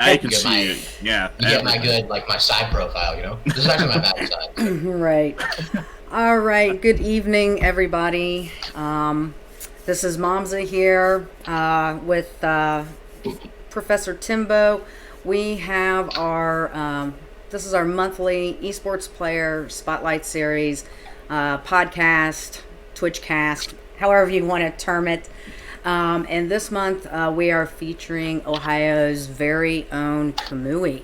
I You can get my, see you. Yeah. you get my good, like, my side profile, you know? This is actually my bad side. Right. All right. Good evening, everybody. This is Momza here with Professor Timbo. We have our this is our monthly esports player spotlight series, podcast, Twitchcast, however you want to term it. And this month we are featuring Ohio's very own Kamui.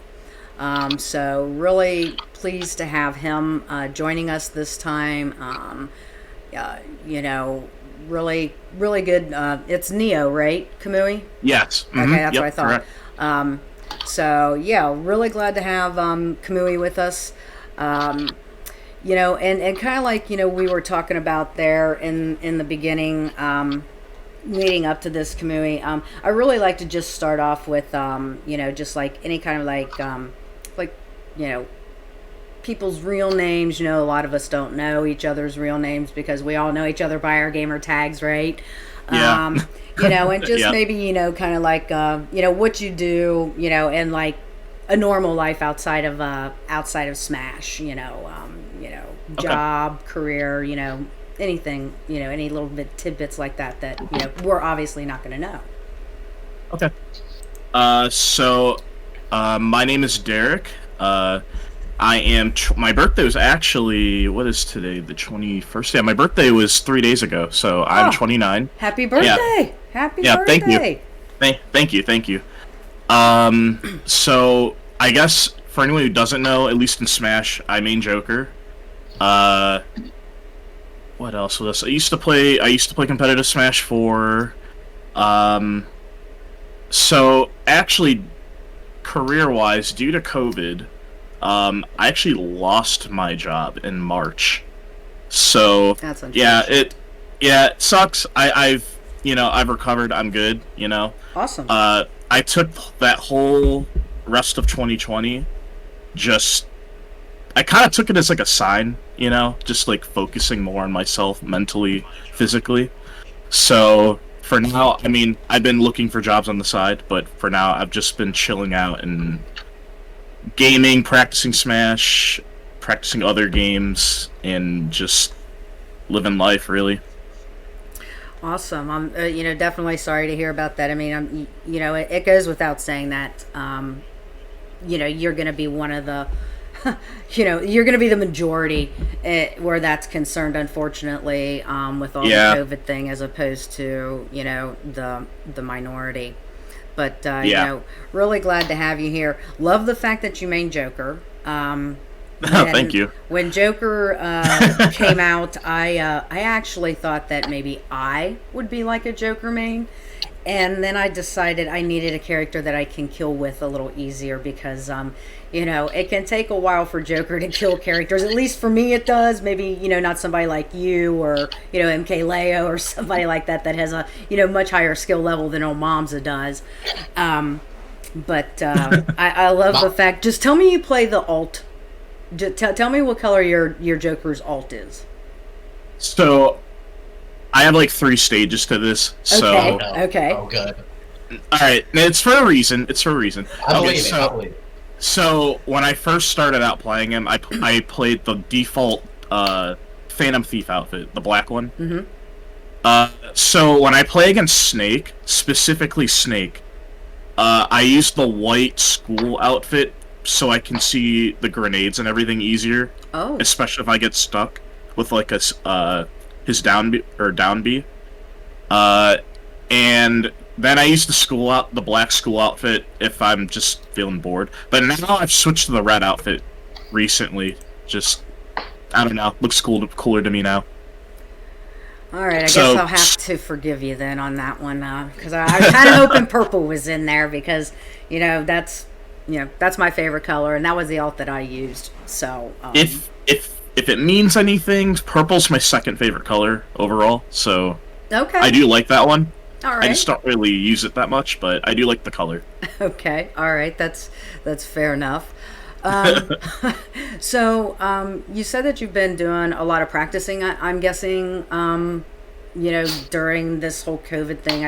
So really pleased to have him joining us this time. You know, really good. It's Neo, right, Kamui? Yes. Okay, that's Yep, what I thought. correct. So yeah, really glad to have Kamui with us. You know, and kind of like, you know, we were talking about there in the beginning, leading up to this, Kamui. I really like to just start off with, you know, just like any kind of like, you know, people's real names. You know, a lot of us don't know each other's real names because we all know each other by our gamer tags, right? Yeah. You know, and just Yeah. maybe, you know, kind of like, you know, what you do, you know, and like a normal life outside of Smash, you know, job, career, you know, anything, you know, any little bit tidbits like that, you know, we're obviously not going to know. Okay. My name is Derek. I am. My birthday was actually, what is today? The 21st. Yeah, my birthday was 3 days ago. So I'm 29. Happy birthday! Yeah. Happy Yeah, birthday! Thank you. Thank you. So I guess for anyone who doesn't know, at least in Smash, I main Joker. What else was this? I used to play competitive Smash 4. So actually, career-wise, due to COVID, I actually lost my job in March. So That's it sucks. I've recovered. I'm good. You know. Awesome. I took that whole rest of 2020. I kind of took it as like a sign, you know, just like focusing more on myself mentally, physically. So for now, I mean, I've been looking for jobs on the side, but for now, I've just been chilling out and gaming, practicing Smash, practicing other games, and just living life, really. Awesome. I'm, you know, definitely sorry to hear about that. I mean, you know, it goes without saying that, you know, you're going to be one of the, you know, you're going to be the majority where that's concerned, unfortunately, with all the COVID thing, as opposed to, you know, the minority. But, you know, really glad to have you here. Love the fact that you main Joker. Thank you. When Joker came out, I actually thought that maybe I would be like a Joker main. And then I decided I needed a character that I can kill with a little easier because, you know, it can take a while for Joker to kill characters. At least for me it does. Maybe, you know, not somebody like you or, you know, MK Leo or somebody like that has a, you know, much higher skill level than old Momza does. But I love the fact, just tell me you play the alt. Tell me what color your Joker's alt is. So I have like 3 stages to this. Okay. So Okay. Oh, good. All right, it's for a reason. I believe it. So when I first started out playing him, I played the default Phantom Thief outfit, the black one. Mm-hmm. So when I play against Snake, specifically Snake, I use the white school outfit so I can see the grenades and everything easier. Oh. Especially if I get stuck with like his down B. And then I use the black school outfit if I'm just feeling bored. But now I've switched to the red outfit recently. Just, I don't know, looks cooler to me now. All right, I guess I'll have to forgive you then on that one, because I was kind of hoping purple was in there because, you know, that's my favorite color, and that was the alt that I used. So if it means anything, purple's my second favorite color overall. So okay, I do like that one. All right. I just don't really use it that much, but I do like the color. Okay, all right, that's fair enough. So you said that you've been doing a lot of practicing. I'm guessing, you know, during this whole COVID thing.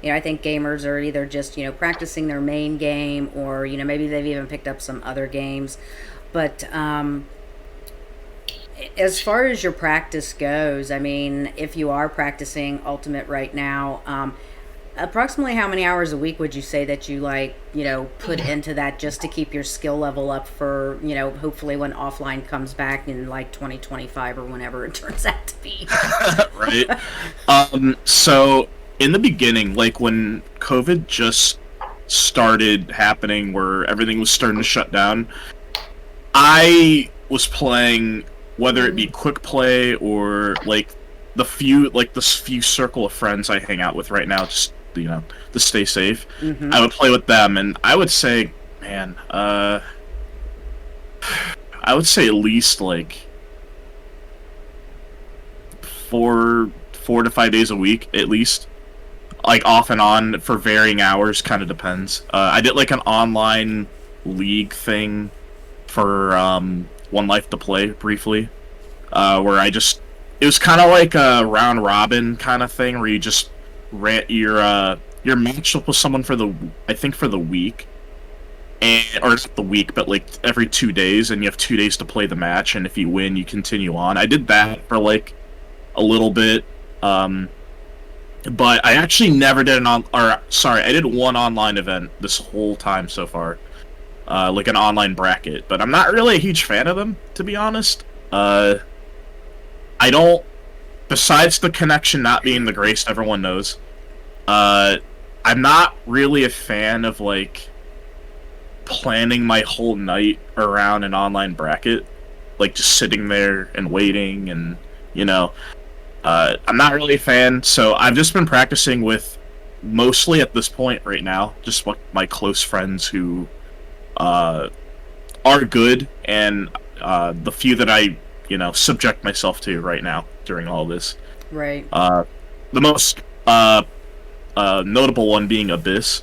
I think gamers are either just, practicing their main game, or, maybe they've even picked up some other games. But as far as your practice goes, I mean, if you are practicing Ultimate right now, approximately how many hours a week would you say that you put into that, just to keep your skill level up for, hopefully when offline comes back in like 2025 or whenever it turns out to be? Right. So in the beginning, like when COVID just started happening, where everything was starting to shut down, I was playing, whether it be quick play or like this few circle of friends I hang out with right now, just to stay safe. I would play with them, and I would say, man, I would say at least like 4 to 5 days a week, at least, like off and on for varying hours. Kind of depends. I did like an online league thing for One Life to Play briefly, where it was kind of like a round robin kind of thing, where you just you're matched up with someone for the week, or not the week, but like every 2 days, and you have 2 days to play the match, and if you win, you continue on. I did that for like a little bit, but I actually never did I did one online event this whole time so far, like an online bracket, but I'm not really a huge fan of them, to be honest. I don't. Besides the connection not being the greatest, everyone knows, I'm not really a fan of, like, planning my whole night around an online bracket. Like, just sitting there and waiting, and, I'm not really a fan, so I've just been practicing with, mostly at this point right now, just my close friends who are good, and the few that I subject myself to right now during all this. Right. The most notable one being Abyss.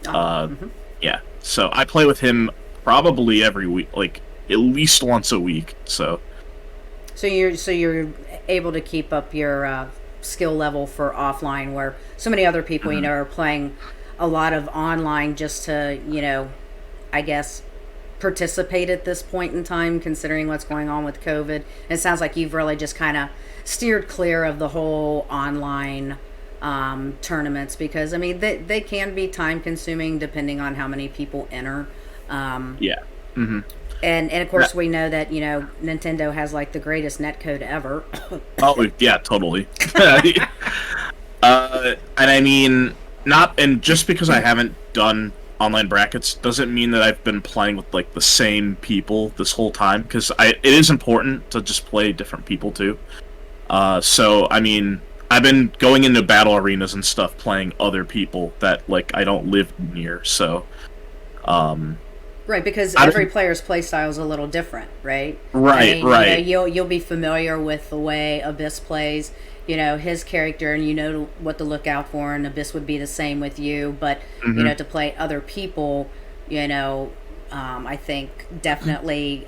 Yeah. So I play with him probably every week, like at least once a week. So you're able to keep up your skill level for offline, where so many other people, are playing a lot of online just to, I guess, participate at this point in time, considering what's going on with COVID. It sounds like you've really just kind of steered clear of the whole online tournaments, because I mean they can be time consuming depending on how many people enter. Yeah. Mm-hmm. And of course we know that Nintendo has like the greatest netcode ever. Oh yeah, totally. And I mean, just because I haven't done online brackets doesn't mean that I've been playing with like the same people this whole time, because it is important to just play different people too. So I mean, I've been going into battle arenas and stuff, playing other people that like I don't live near. So, right, because every player's play style is a little different, right? Right, I mean, right. You'll be familiar with the way Abyss plays, his character, and what to look out for, and Abyss would be the same with you. But to play other people, I think definitely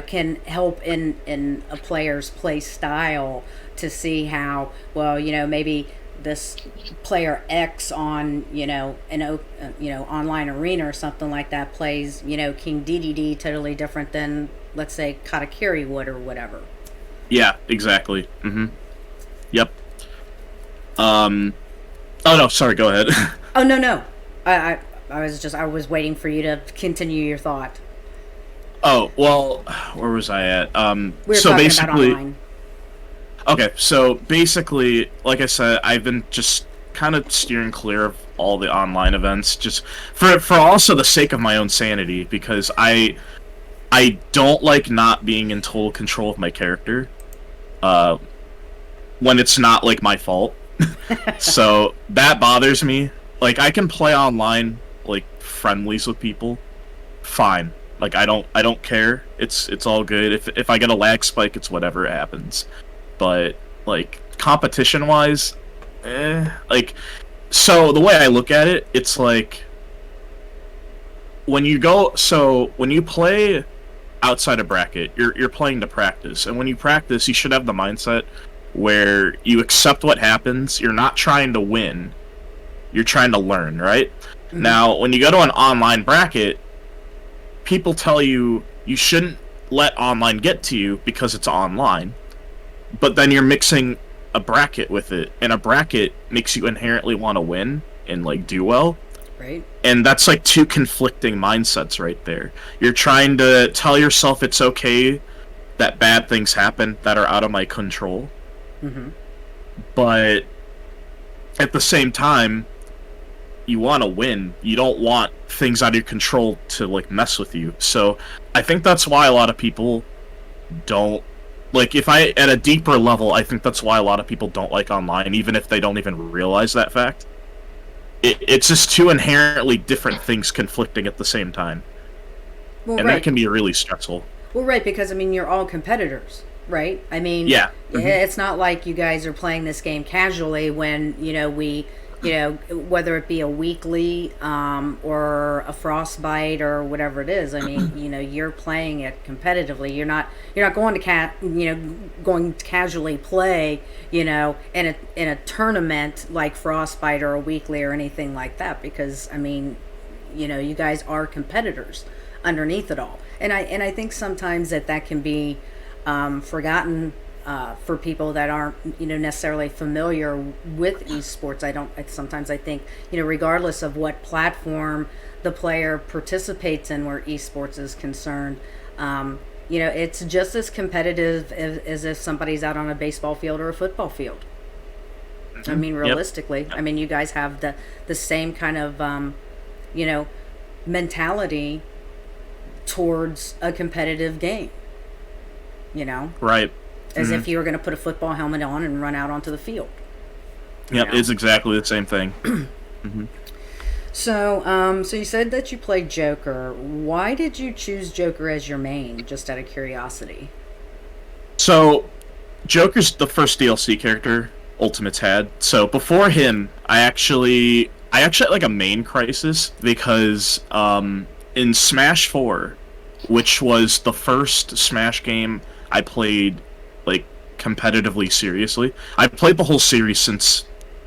can help in a player's play style, to see how well maybe this player X on an online arena or something like that plays King DDD totally different than, let's say, Katakiri would, or whatever. Yeah, exactly. Yep. Oh no, sorry, go ahead. Oh no. I was waiting for you to continue your thought. Oh, well, where was I at? We were talking about online. Okay, so basically, like I said, I've been just kind of steering clear of all the online events, just for also the sake of my own sanity, because I don't like not being in total control of my character, when it's not like my fault. So that bothers me. Like, I can play online, like friendlies with people, fine. Like, I don't care. It's all good. If I get a lag spike, it's whatever, it happens. But like, competition wise, like, so the way I look at it, it's like when you play outside a bracket, you're playing to practice, and when you practice, you should have the mindset where you accept what happens. You're not trying to win. You're trying to learn, right? Now, when you go to an online bracket, people tell you you shouldn't let online get to you because it's online. But then you're mixing a bracket with it, and a bracket makes you inherently want to win and like do well. Right. And that's like two conflicting mindsets right there. You're trying to tell yourself it's okay that bad things happen that are out of my control. But at the same time, you want to win. You don't want things out of your control to like mess with you. So I think that's why a lot of people don't like, if I at a deeper level, I think that's why a lot of people don't like online, even if they don't even realize that fact. It's just two inherently different things conflicting at the same time. Well, and right. that can be really stressful. Well, right, because I mean, you're all competitors, right? I mean, Yeah. It's not like you guys are playing this game casually when, whether it be a weekly or a frostbite or whatever it is. I mean, you're playing it competitively. You're not going to going to casually play, in a tournament like frostbite or a weekly or anything like that, because I mean, you guys are competitors underneath it all. And I think sometimes that can be forgotten for people that aren't necessarily familiar with esports. Sometimes I think regardless of what platform the player participates in where esports is concerned, it's just as competitive as if somebody's out on a baseball field or a football field. I mean, realistically, I mean, you guys have the same kind of mentality towards a competitive game, Right. As if you were going to put a football helmet on and run out onto the field. Yep, it's exactly the same thing. So you said that you played Joker. Why did you choose Joker as your main, just out of curiosity? So, Joker's the first DLC character Ultimate's had. So before him, I actually had like a main crisis because in Smash 4, which was the first Smash game I played like competitively seriously. I played the whole series since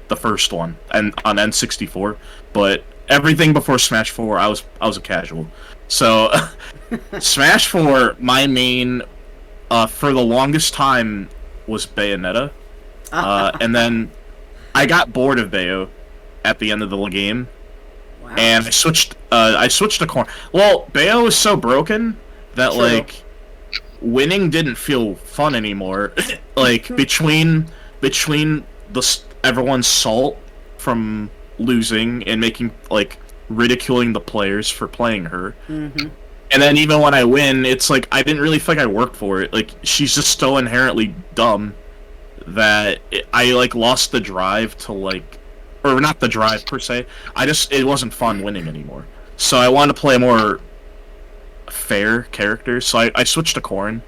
the first one and on N64, but everything before Smash 4 I was a casual. So Smash 4, my main for the longest time was Bayonetta. And then I got bored of Bayo at the end of the game. Wow. And I switched to Corn. Well, Bayo was so broken that True. like winning didn't feel fun anymore. Like between everyone's salt from losing and making like ridiculing the players for playing her. Mm-hmm. And then even when I win, it's like I didn't really feel like I worked for it. Like she's just so inherently dumb that I like lost the drive to like, or not the drive per se. It wasn't fun winning anymore. So I wanted to play a more fair character. So I switched to Corn.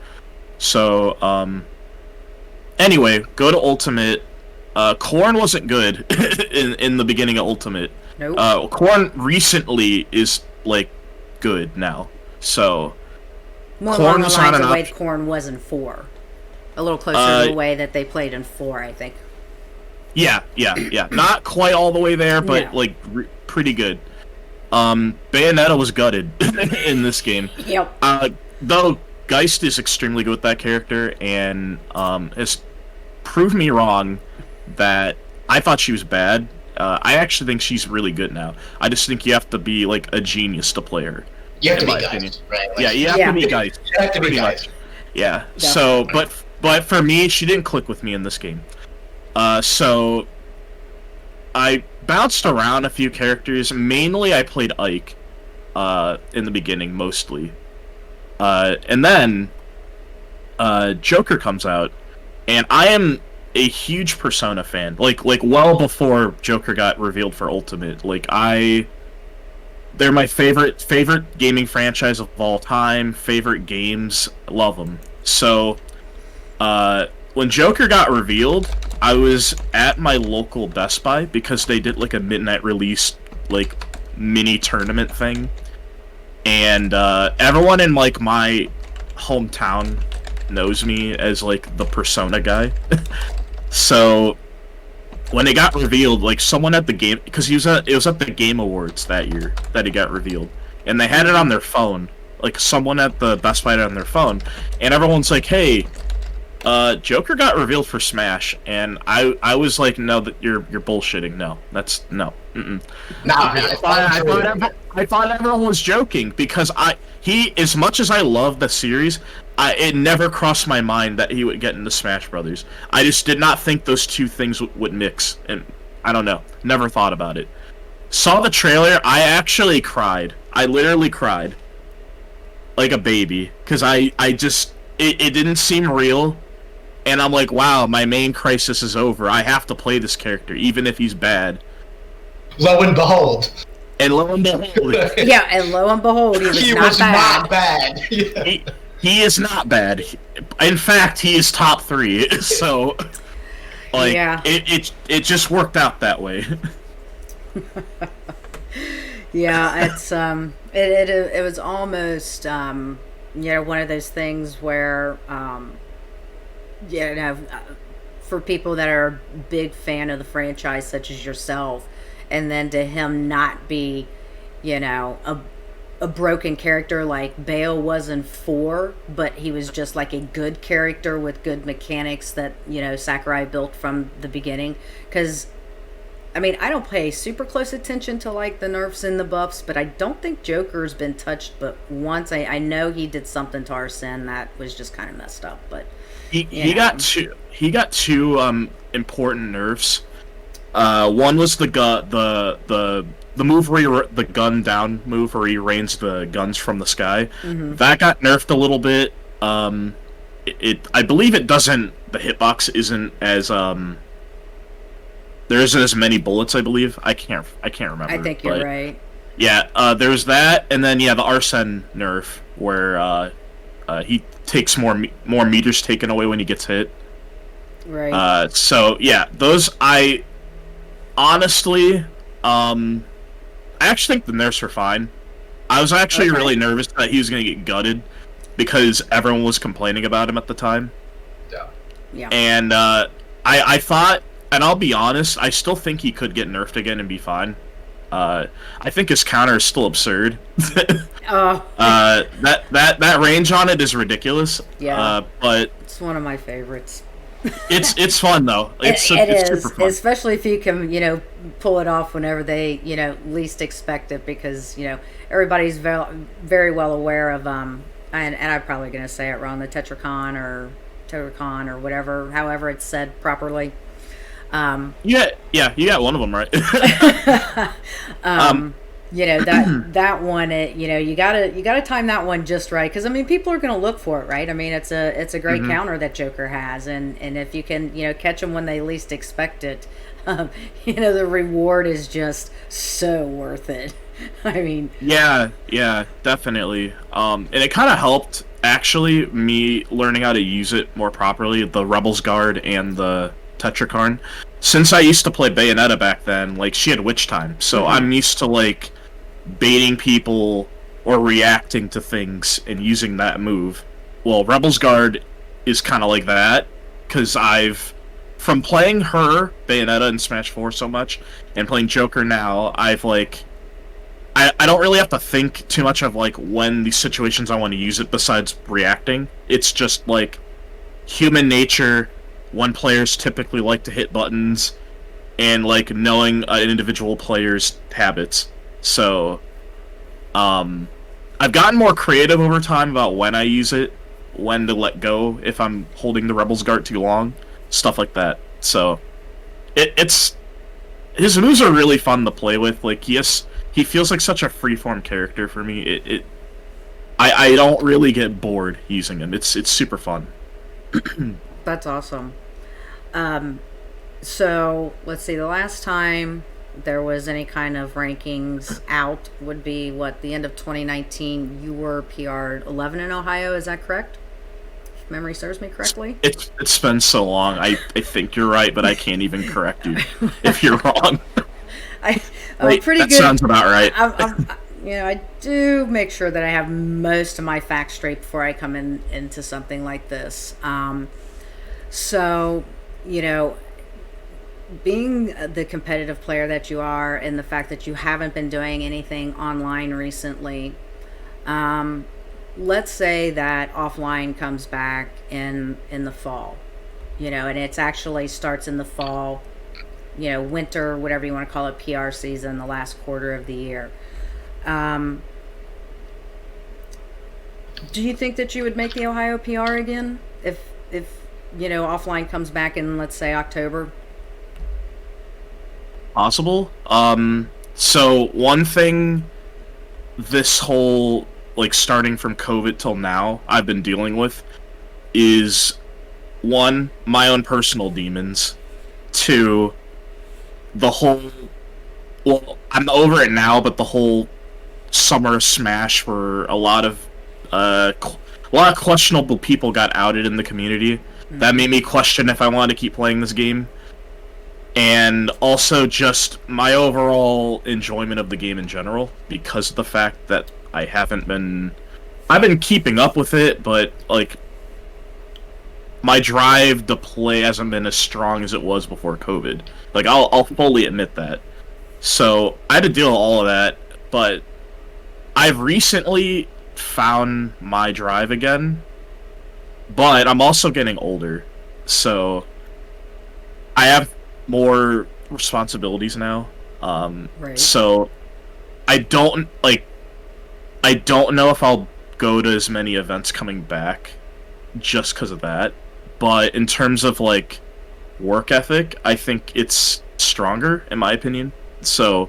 So anyway, go to Ultimate. Corn wasn't good in the beginning of Ultimate. Nope. Corn recently is like good now. So More Corn along the was lines not of an the way option. Corn was in 4. A little closer to the way that they played in 4, I think. Yeah. Not quite all the way there, but Yeah. like pretty good. Bayonetta was gutted in this game. Yep. Though Geist is extremely good with that character and has proved me wrong that I thought she was bad. I actually think she's really good now. I just think you have to be like a genius to play her. You have to in be my opinion. guys, right? Like, Yeah, you have Yeah. to be Geist. You have to be Pretty guys. much. Yeah. So, but for me, she didn't click with me in this game. So I bounced around a few characters. Mainly, I played Ike in the beginning, mostly. And then Joker comes out, and I am a huge Persona fan. Like well before Joker got revealed for Ultimate. Like they're my favorite gaming franchise of all time. Favorite games, love them. So when Joker got revealed, I was at my local Best Buy because they did like a midnight release like mini tournament thing, and everyone in like my hometown knows me as like the Persona guy. So when it got revealed, like someone at the game, because it was at the Game Awards that year that it got revealed, and they had it on their phone. Like someone at the Best Buy had it on their phone, and everyone's like, "Hey, Joker got revealed for Smash," and I was like, "No, that you're bullshitting. No, that's no." Mm-mm. Nah, I thought everyone was joking because as much as I love the series, it never crossed my mind that he would get into Smash Brothers. I just did not think those two things would mix, and I don't know, never thought about it. Saw the trailer, I actually cried. I literally cried like a baby because it didn't seem real, and I'm like, wow, my main crisis is over. I have to play this character even if he's bad. Lo and behold. And lo and behold, Yeah, and lo and behold, he was not bad. Yeah. he is not bad. In fact, he is top 3. So, like, Yeah. it just worked out that way. Yeah, it's it was almost one of those things where for people that are a big fan of the franchise, such as yourself, and then to him not be, a broken character like Bale was in 4, but he was just like a good character with good mechanics that, Sakurai built from the beginning. Because, I mean, I don't pay super close attention to like the nerfs and the buffs, but I don't think Joker's been touched but once. I know he did something to Arsene that was just kind of messed up, but he got two important nerfs. One was the move where the gun down move where he rains the guns from the sky. Mm-hmm. That got nerfed a little bit. I believe it doesn't. The hitbox isn't as there isn't as many bullets. I believe I can't remember. I think you're right. Yeah, there's that, and then the Arsene nerf where he takes more meters taken away when he gets hit. Right. So yeah, those I honestly, I actually think the nerfs are fine. I was actually really nervous that he was going to get gutted because everyone was complaining about him at the time. Yeah. Yeah. And I thought, and I'll be honest, I still think he could get nerfed again and be fine. I think his counter is still absurd. That range on it is ridiculous. Yeah. But it's one of my favorites. It's fun though. It's super fun. Especially if you can, pull it off whenever they, least expect it, because, everybody's very well aware of and I'm probably going to say it wrong, the Tetracon or whatever, however it's said properly. Yeah, you got one of them right. That one, you gotta time that one just right, because I mean people are gonna look for it, right? I mean it's a great counter that Joker has, and if you can catch them when they least expect it, the reward is just so worth it. I mean, yeah, definitely. And it kind of helped actually me learning how to use it more properly, the Rebels Guard and the Tetrakarn. Since I used to play Bayonetta back then, like she had Witch Time, so I'm used to like baiting people or reacting to things and using that move. Well, Rebels Guard is kind of like that, because from playing her, Bayonetta, and Smash 4 so much, and playing Joker now, I've like, I don't really have to think too much of like when these situations I want to use it besides reacting. It's just like human nature. One players typically like to hit buttons, and like knowing an individual player's habits. So, I've gotten more creative over time about when I use it, when to let go if I'm holding the Rebels Guard too long, stuff like that. So, it's his moves are really fun to play with. Like, he feels like such a freeform character for me. I don't really get bored using him. It's super fun. That's awesome. So let's see, the last time there was any kind of rankings out would be the end of 2019. You were PR'd 11 in Ohio, is that correct? If memory serves me correctly. It's been so long. I think you're right, but I can't even correct you if you're wrong. I'm pretty that good. Sounds about right. I do make sure that I have most of my facts straight before I come into something like this. So, being the competitive player that you are, and the fact that you haven't been doing anything online recently, let's say that offline comes back in the fall, and it's actually starts in the fall, winter, whatever you want to call it, PR season, the last quarter of the year. Um, do you think that you would make the Ohio PR again if offline comes back in, let's say, October? Possible. So one thing, this whole like starting from COVID till now, I've been dealing with is one, my own personal demons. Two, the whole. Well, I'm over it now, but the whole summer smash where a lot of questionable people got outed in the community. That made me question if I wanted to keep playing this game. And also just my overall enjoyment of the game in general, because of the fact that I've been keeping up with it, but like my drive to play hasn't been as strong as it was before COVID. Like I'll fully admit that. So I had to deal with all of that, but I've recently found my drive again. But I'm also getting older, so I have more responsibilities now. Right. So I don't know if I'll go to as many events coming back just because of that. But in terms of like work ethic, I think it's stronger in my opinion. So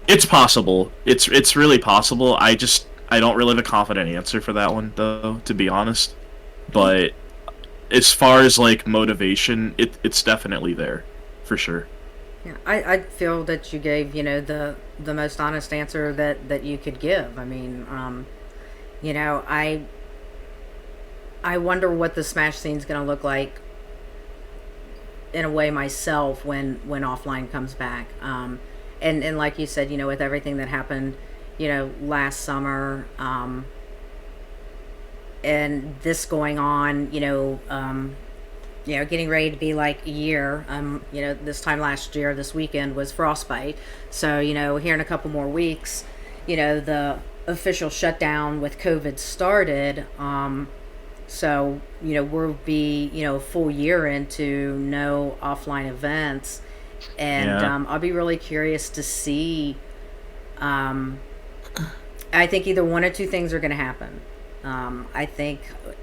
it's possible. It's really possible. I don't really have a confident answer for that one though, to be honest. But as far as like motivation, it's definitely there, for sure. Yeah, I feel that you gave the most honest answer that you could give. I mean, I wonder what the Smash scene's going to look like in a way myself when offline comes back. And like you said, with everything that happened, last summer, and this going on, getting ready to be like a year. This time last year, this weekend was Frostbite. So, here in a couple more weeks, the official shutdown with COVID started. So, we'll be, a full year into no offline events. And Yeah. I'll be really curious to see. I think either one or two things are going to happen. I think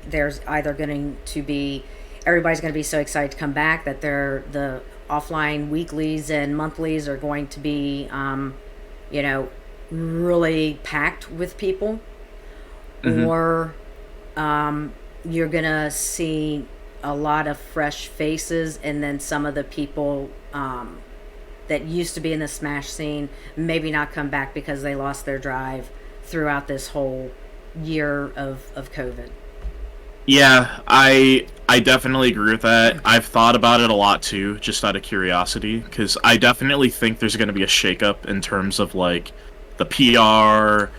there's either going to be everybody's going to be so excited to come back that the offline weeklies and monthlies are going to be, really packed with people, Mhm. or you're going to see a lot of fresh faces, and then some of the people that used to be in the Smash scene maybe not come back because they lost their drive throughout this whole year of COVID. Yeah, I definitely agree with that. I've thought about it a lot too, just out of curiosity, because I definitely think there's going to be a shakeup in terms of like the PR,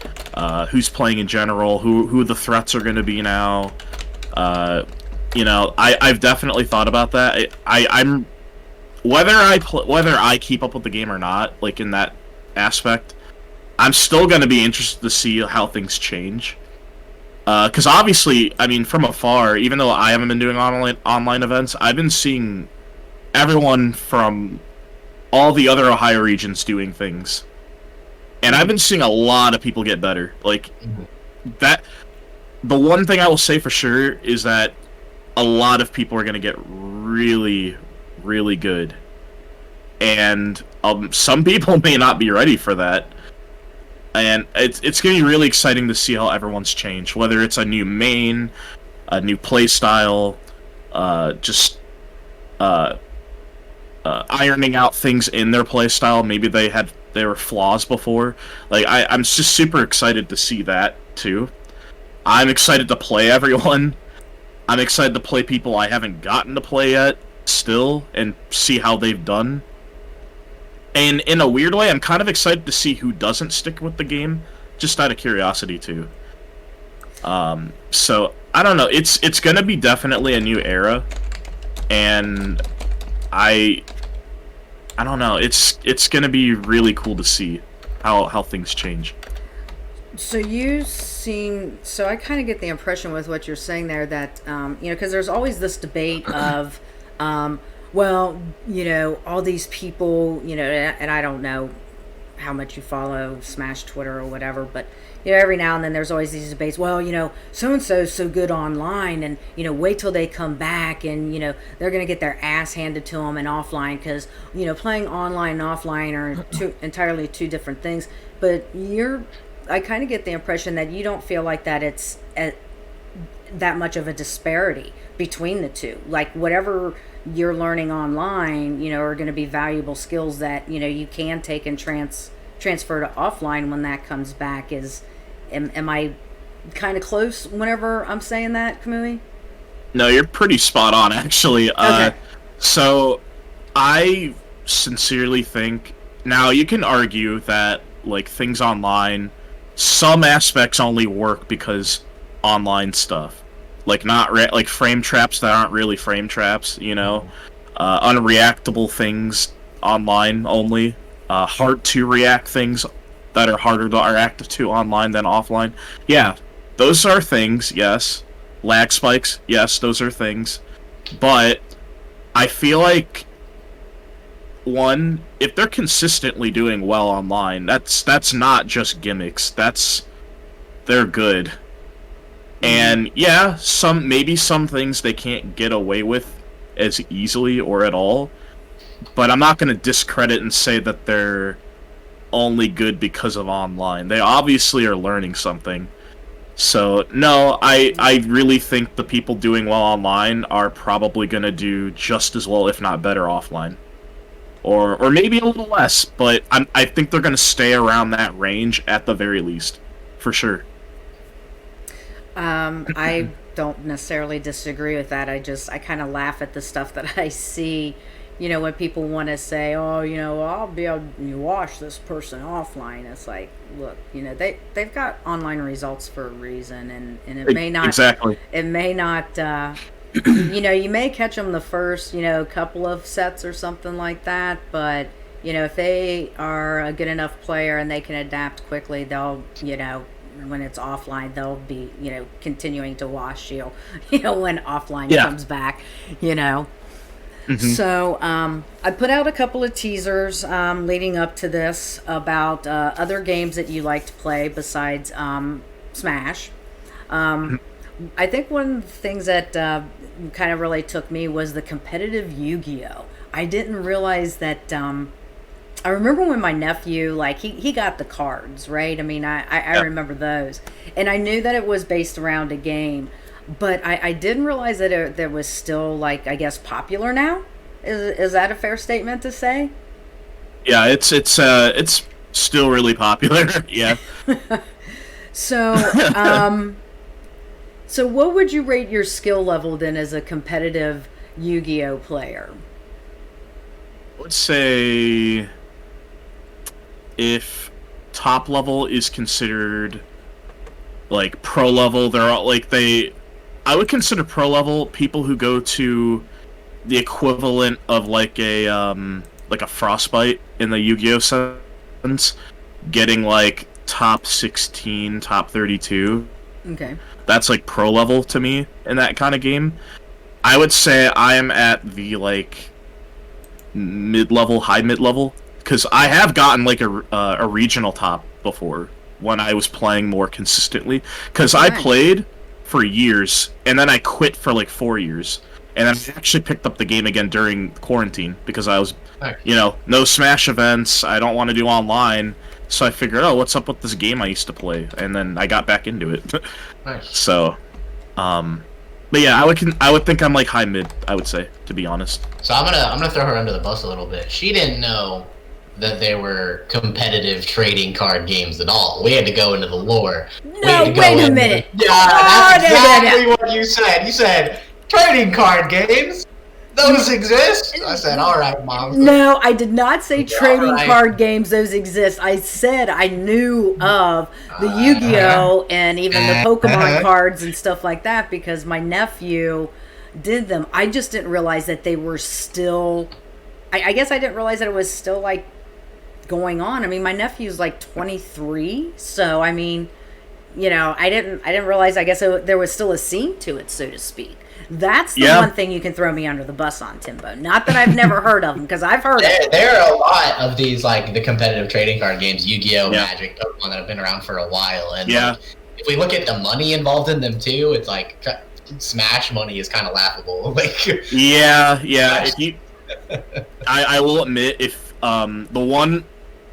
who's playing in general, who the threats are going to be now. I've definitely thought about that. I'm whether I keep up with the game or not, like in that aspect, I'm still going to be interested to see how things change. Because obviously, I mean, from afar, even though I haven't been doing online events, I've been seeing everyone from all the other Ohio regions doing things, and I've been seeing a lot of people get better. Like that. The one thing I will say for sure is that a lot of people are going to get really, really good, and some people may not be ready for that. And it's going to be really exciting to see how everyone's changed, whether it's a new main, a new play style, just ironing out things in their play style. Maybe they were flaws before. Like I'm just super excited to see that too. I'm excited to play everyone. I'm excited to play people I haven't gotten to play yet still and see how they've done. And in a weird way, I'm kind of excited to see who doesn't stick with the game, just out of curiosity too. So I don't know. It's gonna be definitely a new era, and I I don't know. It's gonna be really cool to see how things change. So so I kind of get the impression with what you're saying there that, because there's always this debate of, well, all these people, and I don't know how much you follow Smash Twitter or whatever, but, every now and then there's always these debates, well, so-and-so is so good online and, wait till they come back and, they're going to get their ass handed to them in offline because, playing online and offline are entirely two different things. But I kind of get the impression that you don't feel like that it's that much of a disparity between the two. Like whatever you're learning online, are going to be valuable skills that, you can take and transfer to offline when that comes back. Am I kind of close whenever I'm saying that, Kamui? No, you're pretty spot on, actually. Okay. So I sincerely think, now you can argue that like things online, some aspects only work because online stuff, like not like frame traps that aren't really frame traps, unreactable things online only, hard to react things that are harder to react to online than offline. Yeah, those are things, yes. Lag spikes, yes, those are things. But I feel like, one, if they're consistently doing well online, that's not just gimmicks. They're good. And yeah, maybe some things they can't get away with as easily or at all. But I'm not going to discredit and say that they're only good because of online. They obviously are learning something. So no, I really think the people doing well online are probably going to do just as well, if not better, offline. Or maybe a little less, but I think they're going to stay around that range at the very least, for sure. I don't necessarily disagree with that. I kind of laugh at the stuff that I see, when people want to say, oh, I'll be able to wash this person offline. It's like, look, they've got online results for a reason, and it may not, exactly. It may not, you may catch them the first, couple of sets or something like that, but, if they are a good enough player and they can adapt quickly, they'll, when it's offline, they'll be, continuing to wash you, when offline comes back, Mm-hmm. So I put out a couple of teasers leading up to this about other games that you like to play besides Smash. I think one of the things that kind of really took me was the competitive Yu-Gi-Oh! I didn't realize that. I remember when my nephew, like, he got the cards, right? I mean, I remember those. And I knew that it was based around a game. But I didn't realize that it was still, like, I guess, popular now? Is that a fair statement to say? Yeah, it's still really popular, yeah. So, so what would you rate your skill level then as a competitive Yu-Gi-Oh player? I would say if top level is considered like pro level, they're all like I would consider pro level people who go to the equivalent of like a frostbite in the Yu-Gi-Oh sense, getting like top 16, top 32. Okay. That's like pro level to me in that kind of game. I would say I am at the like mid-level, high mid-level, because I have gotten like a regional top before when I was playing more consistently, because I played for years and then I quit for like 4 years, and then I actually picked up the game again during quarantine because I was no Smash events, I don't want to do online, so I figured, oh, what's up with this game I used to play, and then I got back into it. Nice. So but yeah, I would think I'm like high mid, I would say, to be honest. So I'm gonna throw her under the bus a little bit. She didn't know that they were competitive trading card games at all. We had to go into the lore. No, wait a minute. Yeah, that's exactly what you said. You said trading card games. Those exist. I said, all right, Mom. No, I did not say trading card games. Those exist. I said I knew of the Yu-Gi-Oh and even the Pokemon cards and stuff like that because my nephew did them. I just didn't realize that they were still I guess I didn't realize that it was still like going on. I mean, my nephew's like 23, so I mean, I didn't realize. I guess there was still a scene to it, so to speak. That's the one thing you can throw me under the bus on, Timbo. Not that I've never heard of them, because I've heard of them. There are a lot of these, like, the competitive trading card games, Yu-Gi-Oh!, Magic, Pokemon, that have been around for a while. And like, if we look at the money involved in them, too, it's like Smash money is kind of laughable. Like, If you, I will admit, if the one...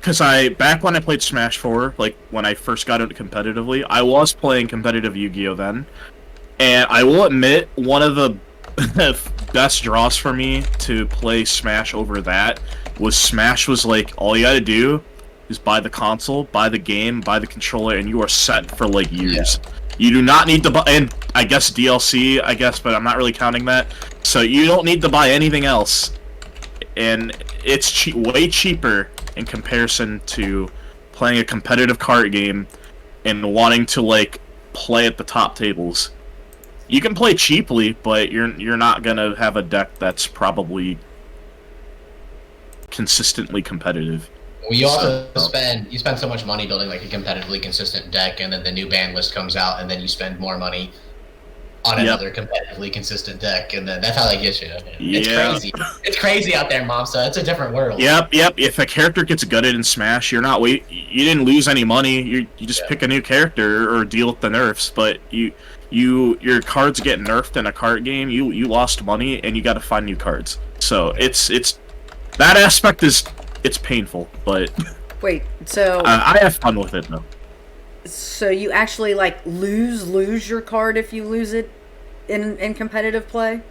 Because back when I played Smash 4, like, when I first got into competitively, I was playing competitive Yu-Gi-Oh! Then. And I will admit, one of the best draws for me to play Smash over that was Smash was like, all you gotta do is buy the console, buy the game, buy the controller, and you are set for, like, years. Yeah. You do not need to buy, and I guess DLC, but I'm not really counting that. So you don't need to buy anything else. And it's way cheaper in comparison to playing a competitive card game and wanting to, like, play at the top tables. You can play cheaply, but you're not gonna have a deck that's probably consistently competitive. Well, you also spend so much money building like a competitively consistent deck, and then the new ban list comes out, and then you spend more money on another competitively consistent deck, and then that's how they get you. It's crazy. It's crazy out there, Mom. So it's a different world. Yep. If a character gets gutted in Smash, you're not you didn't lose any money. You just pick a new character or deal with the nerfs, but your cards get nerfed in a card game, you lost money and you got to find new cards. So it's that aspect it's painful, but wait, so I have fun with it though. So you actually like lose your card if you lose it in competitive play?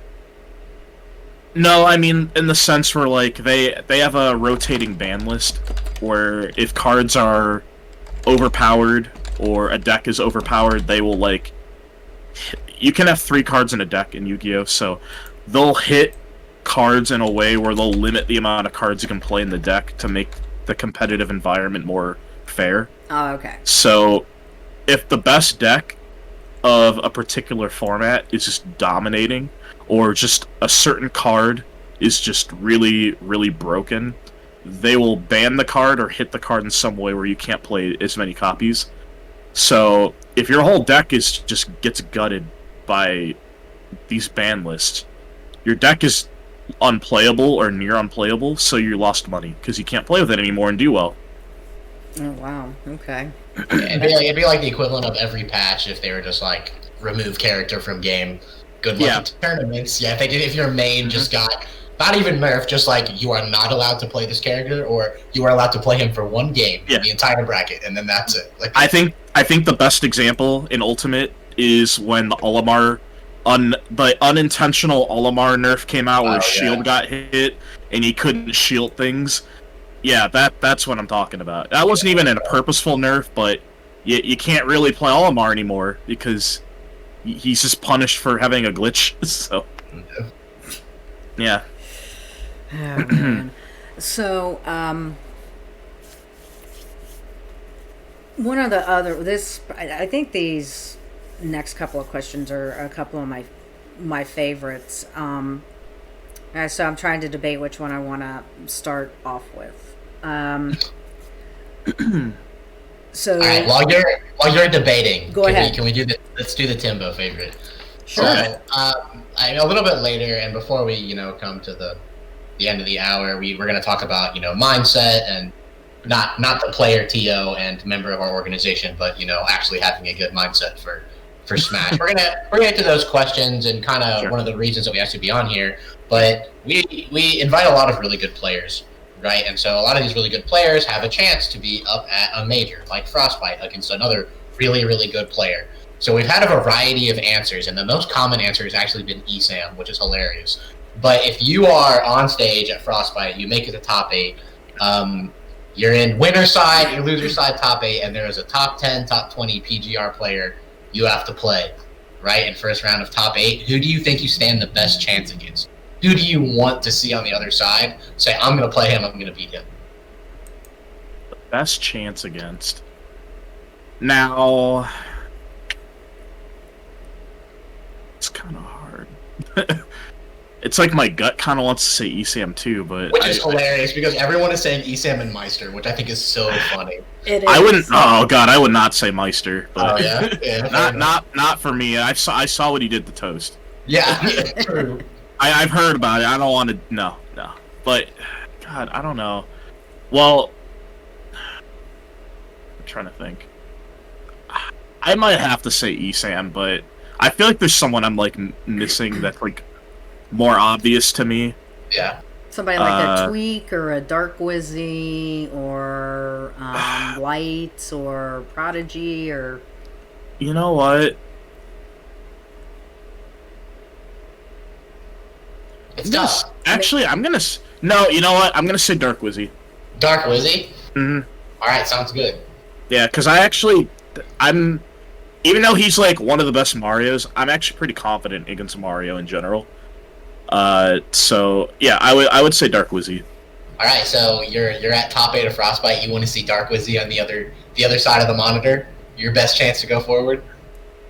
No, I mean in the sense where like they have a rotating ban list where if cards are overpowered or a deck is overpowered, they will like. You can have 3 cards in a deck in Yu-Gi-Oh! So they'll hit cards in a way where they'll limit the amount of cards you can play in the deck to make the competitive environment more fair. Oh, okay. So if the best deck of a particular format is just dominating, or just a certain card is just really, really broken, they will ban the card or hit the card in some way where you can't play as many copies. So if your whole deck gets gutted by these ban lists, your deck is unplayable or near unplayable, so you lost money because you can't play with it anymore and do well. Oh wow, okay. It'd be like the equivalent of every patch if they were just like remove character from game. Good luck in tournaments. Yeah, if your main just got not even nerfed, just like you are not allowed to play this character, or you are allowed to play him for one game in the entire bracket, and then that's it. Like I think the best example in Ultimate is when the Olimar the unintentional Olimar nerf came out where shield got hit and he couldn't shield things. Yeah, that's what I'm talking about. That wasn't even a purposeful nerf, but you can't really play Olimar anymore because he's just punished for having a glitch. So yeah. Oh, man. So, one of the I think these next couple of questions are a couple of my favorites. So I'm trying to debate which one I want to start off with. So, all right, while you're debating, go ahead. Can we do let's do the Timbo favorite. Sure. So, a little bit later, and before we come to the end of the hour, we're going to talk about mindset and not the player TO and member of our organization, but actually having a good mindset for Smash. we're gonna get to those questions and kind of one of the reasons that we asked you to be on here. But we invite a lot of really good players, right? And so a lot of these really good players have a chance to be up at a major like Frostbite against another really, really good player. So we've had a variety of answers, and the most common answer has actually been ESAM, which is hilarious. But if you are on stage at Frostbite, you make it to top 8, you're in winner side, your loser side top 8, and there is a top 10, top 20 PGR player you have to play, right? In first round of top 8, who do you think you stand the best chance against? Who do you want to see on the other side? Say, I'm going to play him, I'm going to beat him. The best chance against. Now, it's kind of hard. It's like my gut kind of wants to say ESAM too, but Which is hilarious because everyone is saying ESAM and Meister, which I think is so funny. It is. I wouldn't. Oh God, I would not say Meister. But Oh yeah, yeah. not for me. I saw what he did to Toast. Yeah, true. I've heard about it. I don't want to. No. But God, I don't know. Well, I'm trying to think. I might have to say ESAM, but I feel like there's someone I'm like missing that's like more obvious to me. Yeah. Somebody like a Tweak or a Dark Wizzy or Light or Prodigy or... You know what? It's tough. Actually, I'm gonna... No, you know what? I'm gonna say Dark Wizzy. Dark Wizzy? Mm-hmm. Alright, sounds good. Yeah, because I'm... Even though he's like one of the best Marios, I'm actually pretty confident against Mario in general. So yeah, I would say Dark Wizzy. All right, so you're at top 8 of Frostbite. You want to see Dark Wizzy on the other side of the monitor. Your best chance to go forward.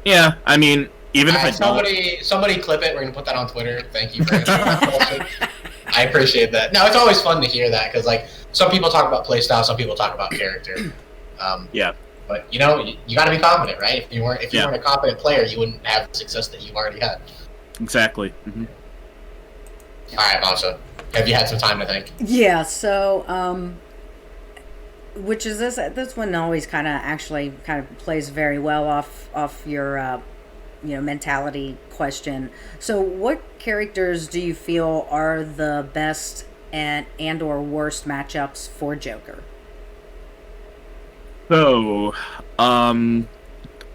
Yeah, I mean, even if I somebody clip it. We're gonna put that on Twitter. Thank you for answering that question. I appreciate that. No, it's always fun to hear that because like some people talk about playstyle, some people talk about character. Yeah. But you know, you got to be confident, right? If you weren't a confident player, you wouldn't have the success that you've already had. Exactly. Mm-hmm. All right, Masha. Have you had some time to think? Yeah. So, which is this one always kind of plays very well off your mentality question. So, what characters do you feel are the best and or worst matchups for Joker? So,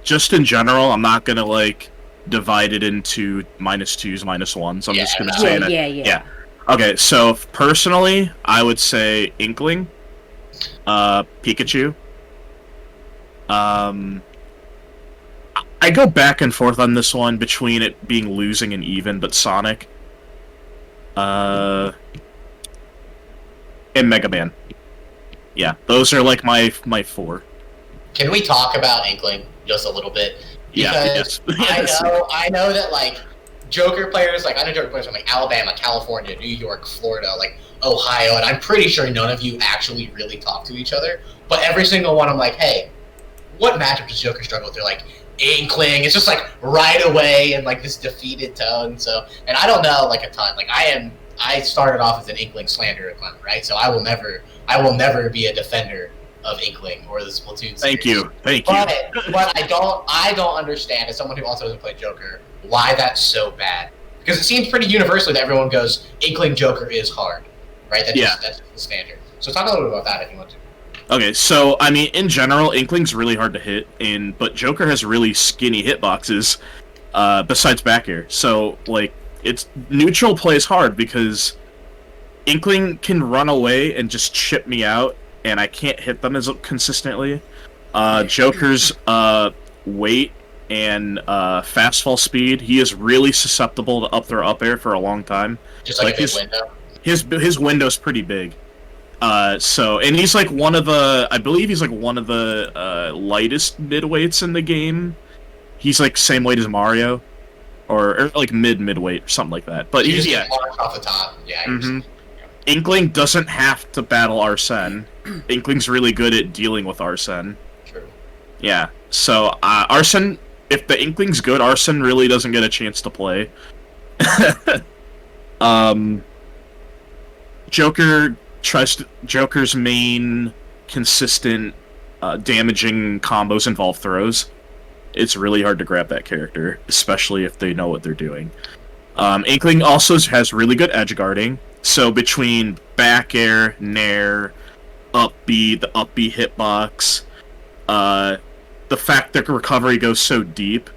just in general, I'm not gonna like divide it into -2s, -1s. I'm just gonna say that. Yeah. Okay, so personally, I would say Inkling, Pikachu. I go back and forth on this one between it being losing and even, but Sonic, and Mega Man. Yeah, those are like my 4. Can we talk about Inkling just a little bit? Because yes. I know that like Joker players, like I know Joker players from like Alabama, California, New York, Florida, like Ohio, and I'm pretty sure none of you actually really talk to each other. But every single one, I'm like, hey, what matchup does Joker struggle with? They're like Inkling. It's just like right away and like this defeated tone. So, and I don't know like a ton. Like I started off as an Inkling slanderer, right? So I will never be a defender of Inkling or the Splatoon series. Thank you. But I don't understand, as someone who also doesn't play Joker, why that's so bad. Because it seems pretty universally that everyone goes, Inkling Joker is hard, right? That's just the standard. So talk a little bit about that if you want to. Okay, so I mean, in general, Inkling's really hard to hit, but Joker has really skinny hitboxes, besides back air. So like, it's neutral plays hard because Inkling can run away and just chip me out, and I can't hit them as consistently. Joker's weight and fast fall speed, he is really susceptible to up throw up air for a long time. Just like his window. His window's pretty big. So, and he's like I believe he's like one of the lightest midweights in the game. He's like same weight as Mario, or like midweight or something like that. But he's off the top. Yeah. Mm-hmm. Inkling doesn't have to battle Arsene. Inkling's really good at dealing with Arsene. True. Yeah. So Arsene, if the Inkling's good, Arsene really doesn't get a chance to play. Joker's main consistent damaging combos involve throws. It's really hard to grab that character, especially if they know what they're doing. Inkling also has really good edge guarding. So between back air, nair, up B, the up B hitbox, the fact that recovery goes so deep,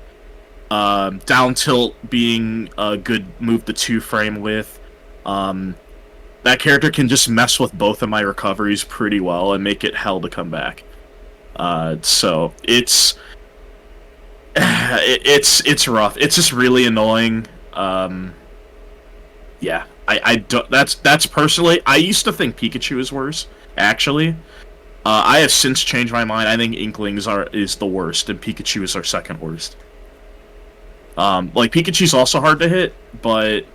down tilt being a good move to 2-frame with, that character can just mess with both of my recoveries pretty well and make it hell to come back. So it's rough. It's just really annoying. Yeah, I don't. That's personally. I used to think Pikachu is worse. Actually, I have since changed my mind. I think Inklings is the worst, and Pikachu is our second worst. Like Pikachu's also hard to hit, but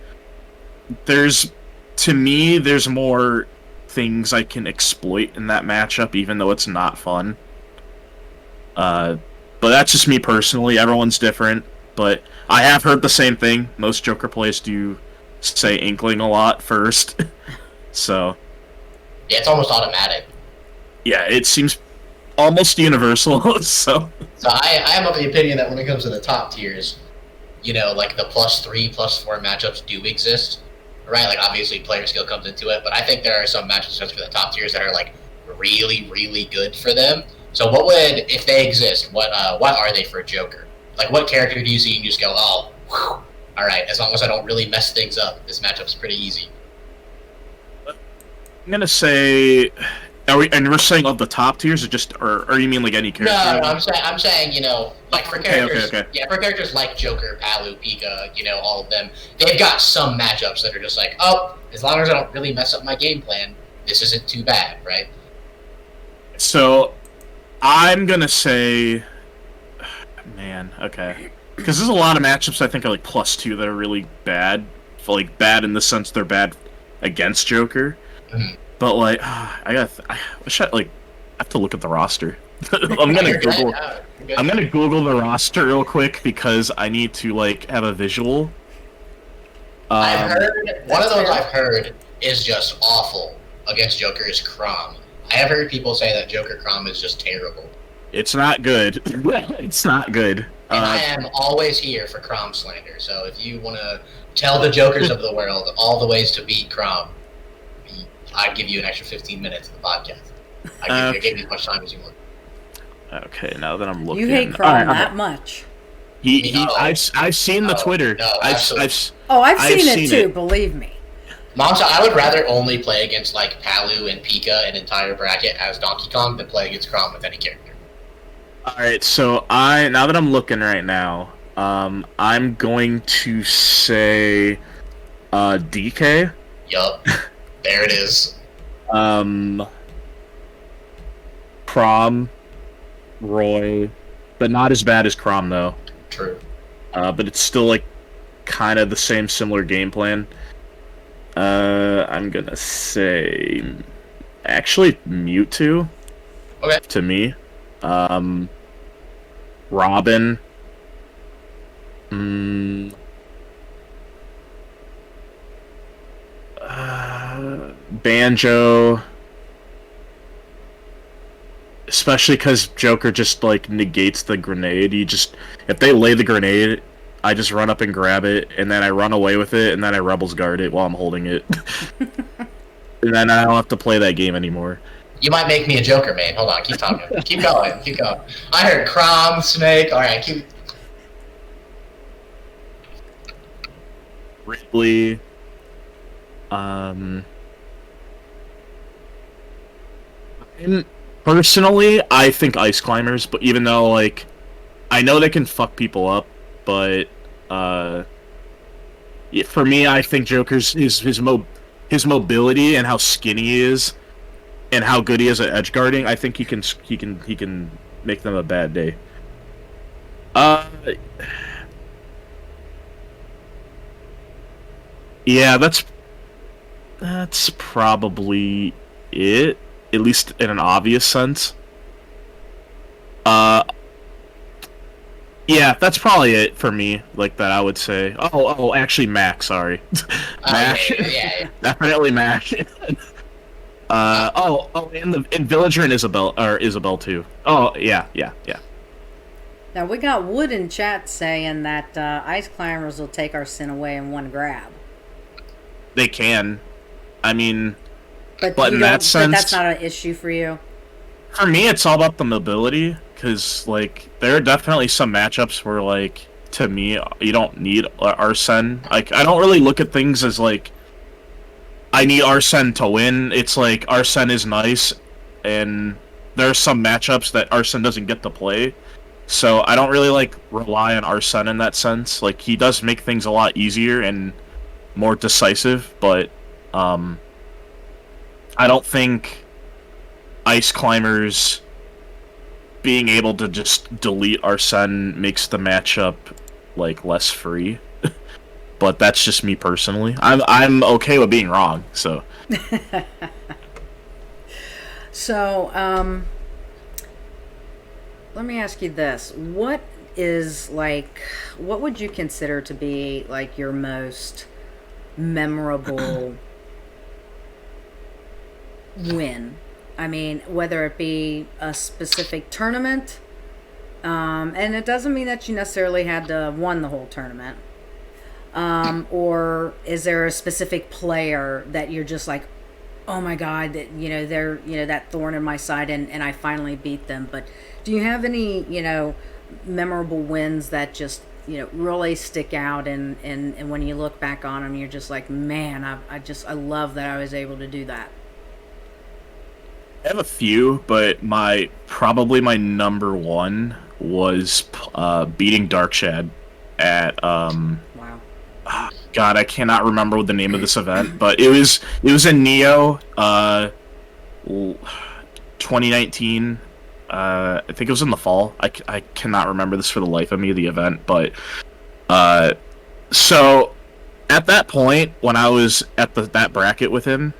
to me, there's more things I can exploit in that matchup, even though it's not fun. But that's just me personally. Everyone's different. But I have heard the same thing. Most Joker players do say Inkling a lot first. So, Yeah, it's almost automatic. yeah, it seems almost universal. So I am of the opinion that when it comes to the top tiers, like the +3, +4 matchups do exist, right? Like obviously player skill comes into it, but I think there are some matchups just for the top tiers that are like really, really good for them. So what would, if they exist, what are they for Joker? Like what character do you see and you just go, oh, whew, all right, as long as I don't really mess things up, this matchup's pretty easy. I'm gonna say, and we're saying of the top tiers, or you mean like any character? No, I'm saying, like for characters, Okay. yeah, for characters like Joker, Palu, Pika, all of them, they've got some matchups that are just like, oh, as long as I don't really mess up my game plan, this isn't too bad, right? So, I'm gonna say, man, okay, because there's a lot of matchups I think are like +2 that are really bad, like bad in the sense they're bad against Joker. Mm-hmm. But like, I wish I have to look at the roster. I'm gonna Google. I'm gonna Google the roster real quick because I need to like have a visual. I've heard one of those I've heard is just awful against Joker is Crom. I have heard people say that Joker Crom is just terrible. It's not good. It's not good. And I am always here for Crom slander. So if you want to tell the Jokers of the world all the ways to beat Crom, I'd give you an extra 15 minutes of the podcast. I give you as much time as you want. Okay, now that I'm looking, You hate Crom that much. I've seen the Twitter. No, I've seen it too. Believe me. Mom, so I would rather only play against like Palu and Pika an entire bracket as Donkey Kong than play against Crom with any character. All right, so now that I'm looking right now, I'm going to say DK. Yup. There it is. Crom, Roy, but not as bad as Crom though. True. But it's still like kind of the similar game plan. I'm gonna say actually Mewtwo. Okay. To me, Robin. Banjo, especially because Joker just like negates the grenade. If they lay the grenade, I just run up and grab it, and then I run away with it, and then I Rebels Guard it while I'm holding it. And then I don't have to play that game anymore. You might make me a Joker, man. Hold on, keep talking. Keep going, keep going. I heard Crom, Snake. All right, keep. Ridley. Personally, I think Ice Climbers, but even though like I know they can fuck people up, but for me, I think Joker's his mobility and how skinny he is, and how good he is at edge guarding. I think he can make them a bad day. Yeah, that's probably it, at least in an obvious sense. Yeah, that's probably it for me, like that I would say. Actually Mac, sorry. Mac. Yeah. Definitely Mac. And Villager and Isabel too. Oh, yeah. Now we got Wood in chat saying that Ice Climbers will take our sin away in one grab. They can. I mean, but in that sense, that's not an issue for you. For me, it's all about the mobility, because like there are definitely some matchups where like to me you don't need Arsene. Like I don't really look at things as like I need Arsene to win. It's like Arsene is nice, and there are some matchups that Arsene doesn't get to play. So I don't really like rely on Arsene in that sense. Like he does make things a lot easier and more decisive, but I don't think Ice Climbers being able to just delete Arsene makes the matchup like less free. but that's just me personally. I'm okay with being wrong. So. So, let me ask you this: what would you consider to be like your most memorable win? I mean, whether it be a specific tournament, and it doesn't mean that you necessarily had to won the whole tournament, or is there a specific player that you're just like, oh my God, that they're that thorn in my side, and I finally beat them. But do you have any memorable wins that just really stick out, and when you look back on them, you're just like, man, I love that I was able to do that. I have a few, but probably my number one was beating Darkshad at Wow. God, I cannot remember the name of this event, but it was in Neo 2019. I think it was in the fall. I cannot remember this for the life of me, the event, but so at that point when I was at that bracket with him,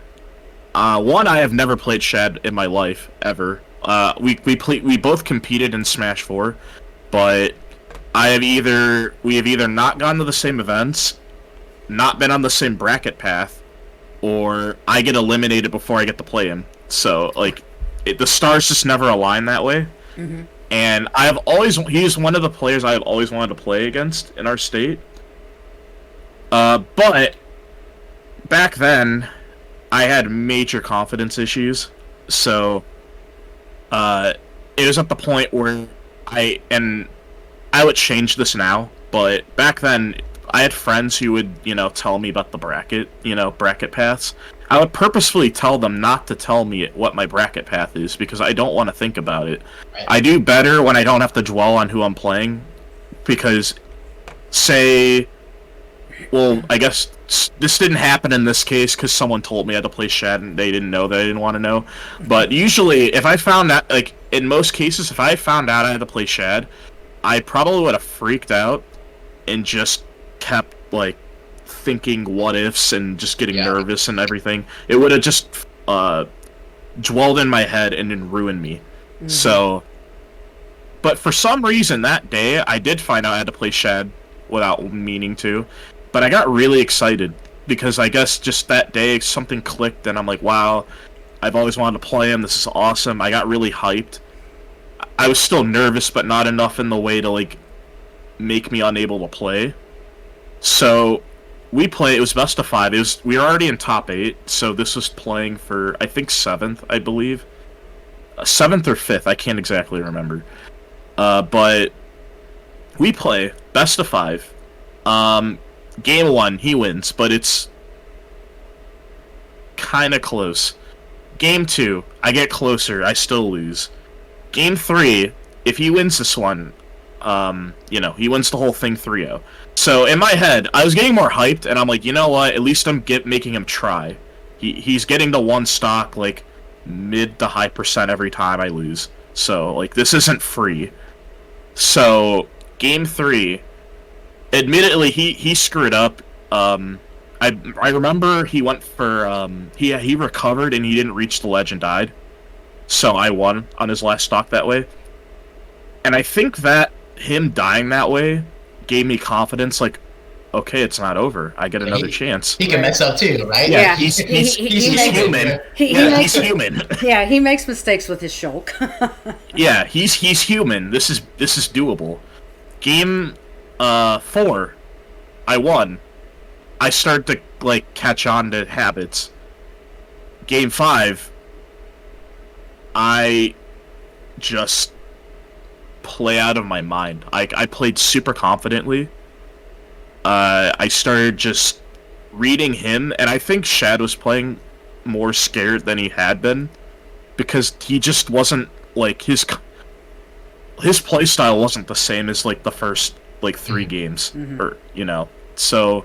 I have never played Shad in my life ever. We both competed in Smash 4, but we have either not gone to the same events, not been on the same bracket path, or I get eliminated before I get to play him. So the stars just never align that way. Mm-hmm. And he's one of the players I have always wanted to play against in our state. But back then, I had major confidence issues. So it was at the point where I would change this now, but back then I had friends who would, tell me about the bracket paths. I would purposefully tell them not to tell me what my bracket path is because I don't want to think about it. Right. I do better when I don't have to dwell on who I'm playing, because I guess this didn't happen in this case because someone told me I had to play Shad and they didn't know that I didn't want to know. But usually, if I found out, in most cases, if I found out I had to play Shad, I probably would have freaked out and just kept thinking what ifs and just getting nervous and everything. It would have just dwelled in my head and then ruined me. Mm-hmm. So, but for some reason that day I did find out I had to play Shad without meaning to, but I got really excited because I guess just that day something clicked and I'm like, wow, I've always wanted to play him. This is awesome. I got really hyped. I was still nervous, but not enough in the way to make me unable to play. So it was best of 5. We were already in top 8, so this was playing for, I think, 7th, I believe. 7th or 5th, I can't exactly remember. But we play best of 5. Game 1, he wins, but it's kind of close. Game 2, I get closer, I still lose. Game 3, if he wins this one, he wins the whole thing 3-0. So in my head, I was getting more hyped, and I'm like, you know what? At least I'm making him try. He's getting the one stock mid to high % every time I lose. So this isn't free. So game 3, admittedly he screwed up. I remember he went for he recovered and he didn't reach the ledge and died. So I won on his last stock that way. And I think that him dying that way gave me confidence, okay, it's not over. I get another chance. He can mess up too, right? Yeah, he's human. He's human. Yeah, he makes mistakes with his shulk. Yeah, he's human. This is doable. Game 4, I won. I start to catch on to habits. Game 5, I just play out of my mind. I played super confidently. I started just reading him, and I think Shad was playing more scared than he had been, because he just wasn't his playstyle wasn't the same as the first 3 games, mm-hmm. or So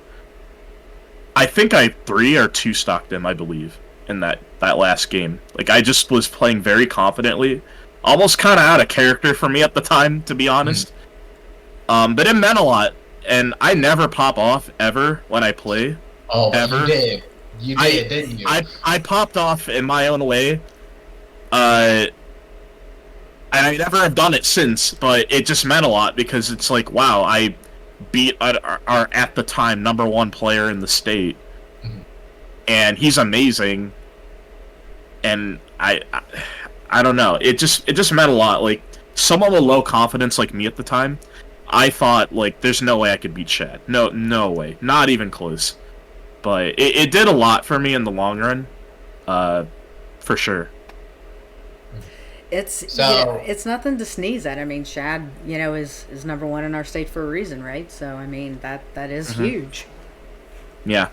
I think I 3 or 2 stocked him, I believe, in that last game. I just was playing very confidently. Almost kind of out of character for me at the time, to be honest. But it meant a lot and I never pop off ever when I play. Oh, but ever. you did. You did, didn't you? I popped off in my own way. And I never have done it since, but it just meant a lot because it's like, wow, I beat our at the time #1 player in the state, and he's amazing. And I don't know. It just meant a lot. Like someone with low confidence like me at the time, I thought like, there's no way I could beat Shad. No way, not even close. But it did a lot for me in the long run, for sure. It's So- it's nothing to sneeze at. I mean, Shad, is #1 in our state for a reason, right? So I mean that is huge. Yeah.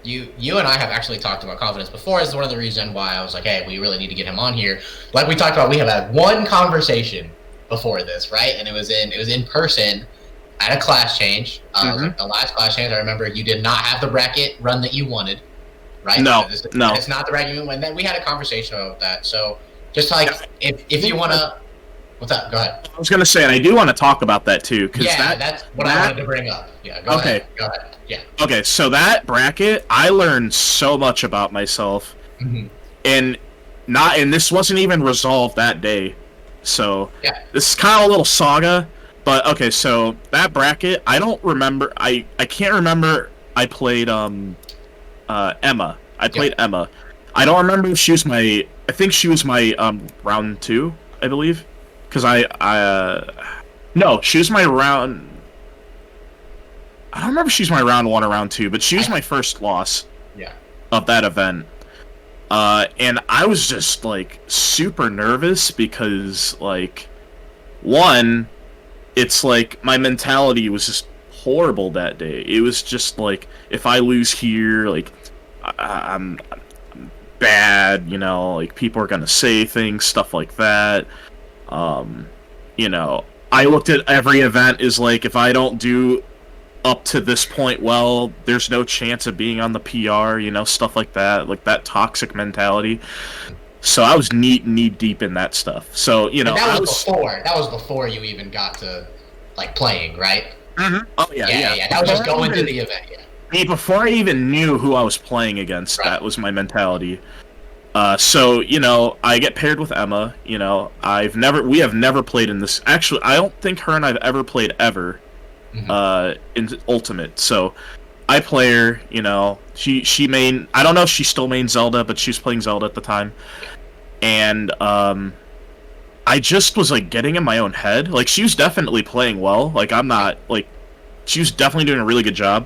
You and I have actually talked about confidence before. Is one of the reasons why I was like, hey, we really need to get him on here. Like we talked about, we have had one conversation before this, right? And it was in person at a class change. It was like the last class change. I remember you did not have the bracket run that you wanted, right? No. It's not the bracket you wanted. And then we had a conversation about that. So just like if you want to, what's up? Go ahead. I was gonna say, and I do want to talk about that too, because That's what I wanted to bring up. Yeah. Go ahead. Go ahead. Yeah. Okay, so that bracket, I learned so much about myself, and this wasn't even resolved that day. So this is kind of a little saga, but okay. So that bracket, I don't remember. I can't remember. I played Emma. I played Emma. I don't remember if she was my. I think she was my round 2, I believe, because no, she was my round. I don't remember if she's my round 1 or round 2, but she was my first loss of that event. And I was just, like, super nervous because, like, one, it's like my mentality was just horrible that day. It was just, like, if I lose here, like, I'm bad, like, people are gonna say things, stuff like that. I looked at every event as, like, if I don't do up to this point well, there's no chance of being on the PR, stuff like that toxic mentality. So I was knee deep in that stuff. So that was before you even got to like playing, right? Oh yeah. That was just going to the event. Before I even knew who I was playing against, that was my mentality. So I get paired with Emma. We have never played in this. Actually, I don't think her and I've ever played ever. In Ultimate. So I play her, she main, I don't know if she still main Zelda, but she was playing Zelda at the time. And I just was like getting in my own head. Like she was definitely playing well. Like I'm not like, she was definitely doing a really good job.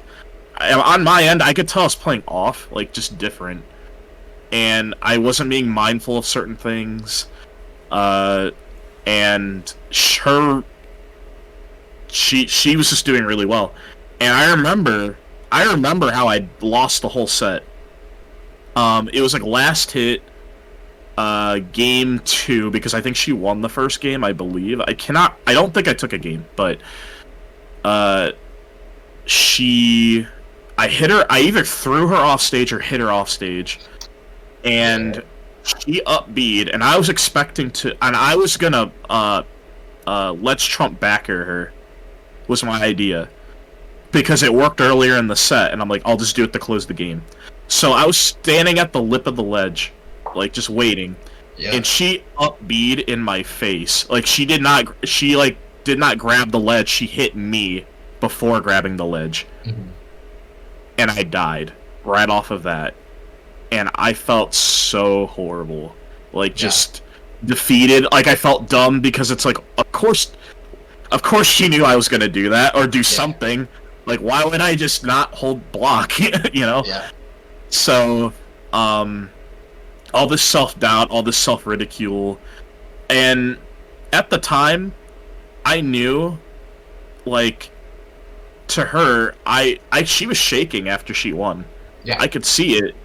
On my end, I could tell I was playing off, like just different. And I wasn't being mindful of certain things. And she was just doing really well. And I remember how I lost the whole set. It was like last hit, game 2, because I think she won the first game, I believe. I don't think I took a game, but I hit her, I either threw her off stage or hit her off stage. And she up B'd, and I was expecting to, and I was gonna let's Trump backer her, was my idea, because it worked earlier in the set, and I'm like, I'll just do it to close the game. So I was standing at the lip of the ledge, like just waiting, and she up B'd in my face. Like she did not grab the ledge. She hit me before grabbing the ledge, and I died right off of that. And I felt so horrible, like just defeated. Like I felt dumb because it's like, of course she knew I was gonna do that or do something. Like why would I just not hold block? So, all this self-doubt, all this self-ridicule, and at the time, I knew, like, to her, she was shaking after she won. I could see it.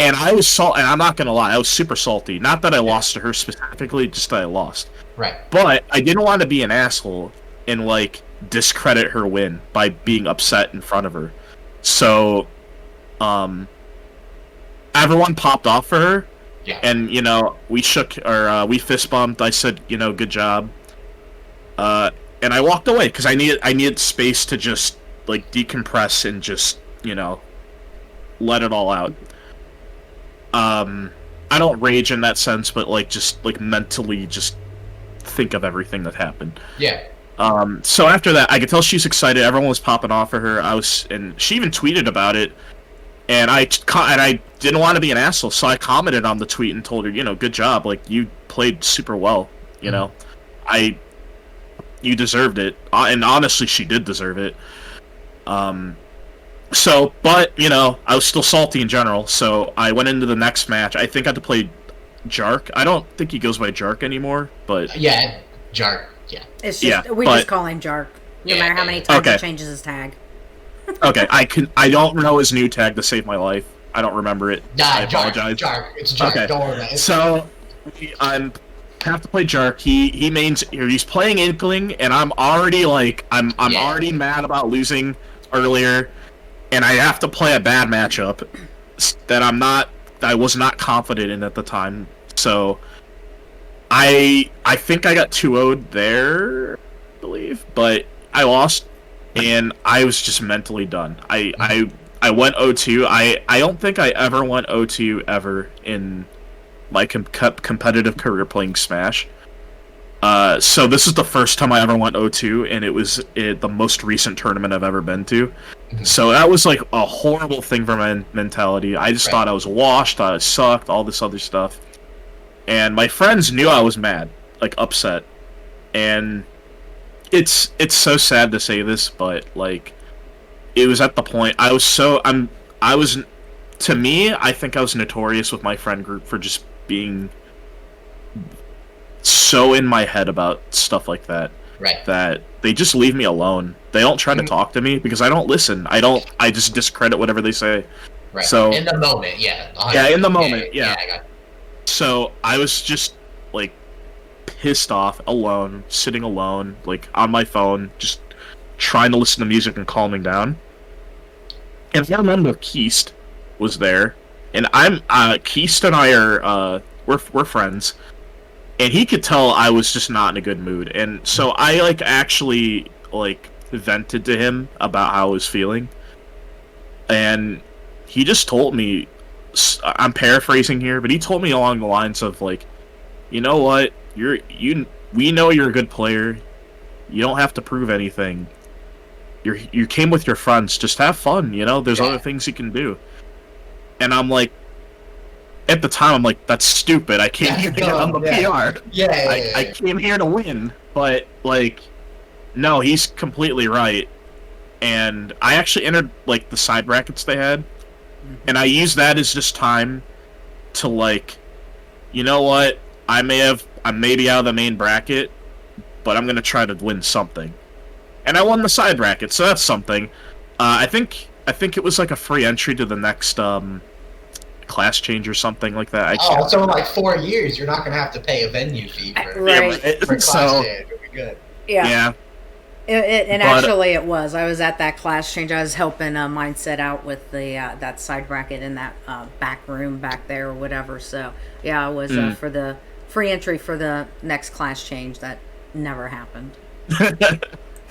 And I was and I'm not gonna lie, I was super salty. Not that I lost to her specifically, just that I lost. Right. But I didn't want to be an asshole and like discredit her win by being upset in front of her. So, everyone popped off for her. And we shook, or we fist bumped. I said, good job. and I walked away because I needed space to just like decompress and just let it all out. I don't rage in that sense, but like just like mentally just think of everything that happened. Yeah. So after that, I could tell she's excited. Everyone was popping off for her. And she even tweeted about it. And I didn't want to be an asshole, so I commented on the tweet and told her, good job. Like, you played super well. You deserved it, and honestly, she did deserve it. But I was still salty in general. So I went into the next match. I think I had to play Jark. I don't think he goes by Jark anymore, but yeah, Jark. Yeah, it's just we just call him Jark, no matter how many times he changes his tag. Okay, I don't know his new tag to save my life. I don't remember it. I apologize. Jark. It's Jark. Okay. Don't worry about it. So I have to play Jark. He's playing Inkling, and I'm already like I'm already mad about losing earlier, and I have to play a bad matchup that I was not confident in at the time. So I think I got 2-0'd there, I believe, but I lost. And I was just mentally done. I went 0-2. I don't think I ever went 0-2 ever in my competitive career playing Smash. So this is the first time I ever went 0-2, and it was the most recent tournament I've ever been to. So that was like a horrible thing for my mentality. I just thought I was washed, thought I sucked, all this other stuff. And my friends knew I was mad, like upset. And it's so sad to say this, but like it was at the point I think I was notorious with my friend group for just being so in my head about stuff like that. Right. That they just leave me alone. They don't try to talk to me because I don't listen. I just discredit whatever they say. Right. So in the moment, yeah. Yeah, in the moment, yeah. I got it. So I was just like pissed off, alone, sitting alone, like on my phone, just trying to listen to music and calming down. And I remember Keist was there, and Keist and I are we're friends, and he could tell I was just not in a good mood, and so I actually vented to him about how I was feeling, and he just told me, I'm paraphrasing here, but he told me along the lines of like, you know what? We know you're a good player. You don't have to prove anything. You came with your friends. Just have fun. There's other things you can do. And I'm like, at the time, I'm like, that's stupid. I came here to get on the PR. I came here to win. But no, he's completely right. And I actually entered the side brackets they had, and I used that as just time to you know what? I'm maybe out of the main bracket, but I'm gonna try to win something. And I won the side bracket, so that's something. I think it was a free entry to the next class change or something like that. So in 4 years, you're not gonna have to pay a venue fee for class change. It'll be good. Yeah. Actually, it was. I was at that class change. I was helping Mindset out with the that side bracket in that back room back there or whatever. So yeah, I was for the free entry for the next class change. That never happened.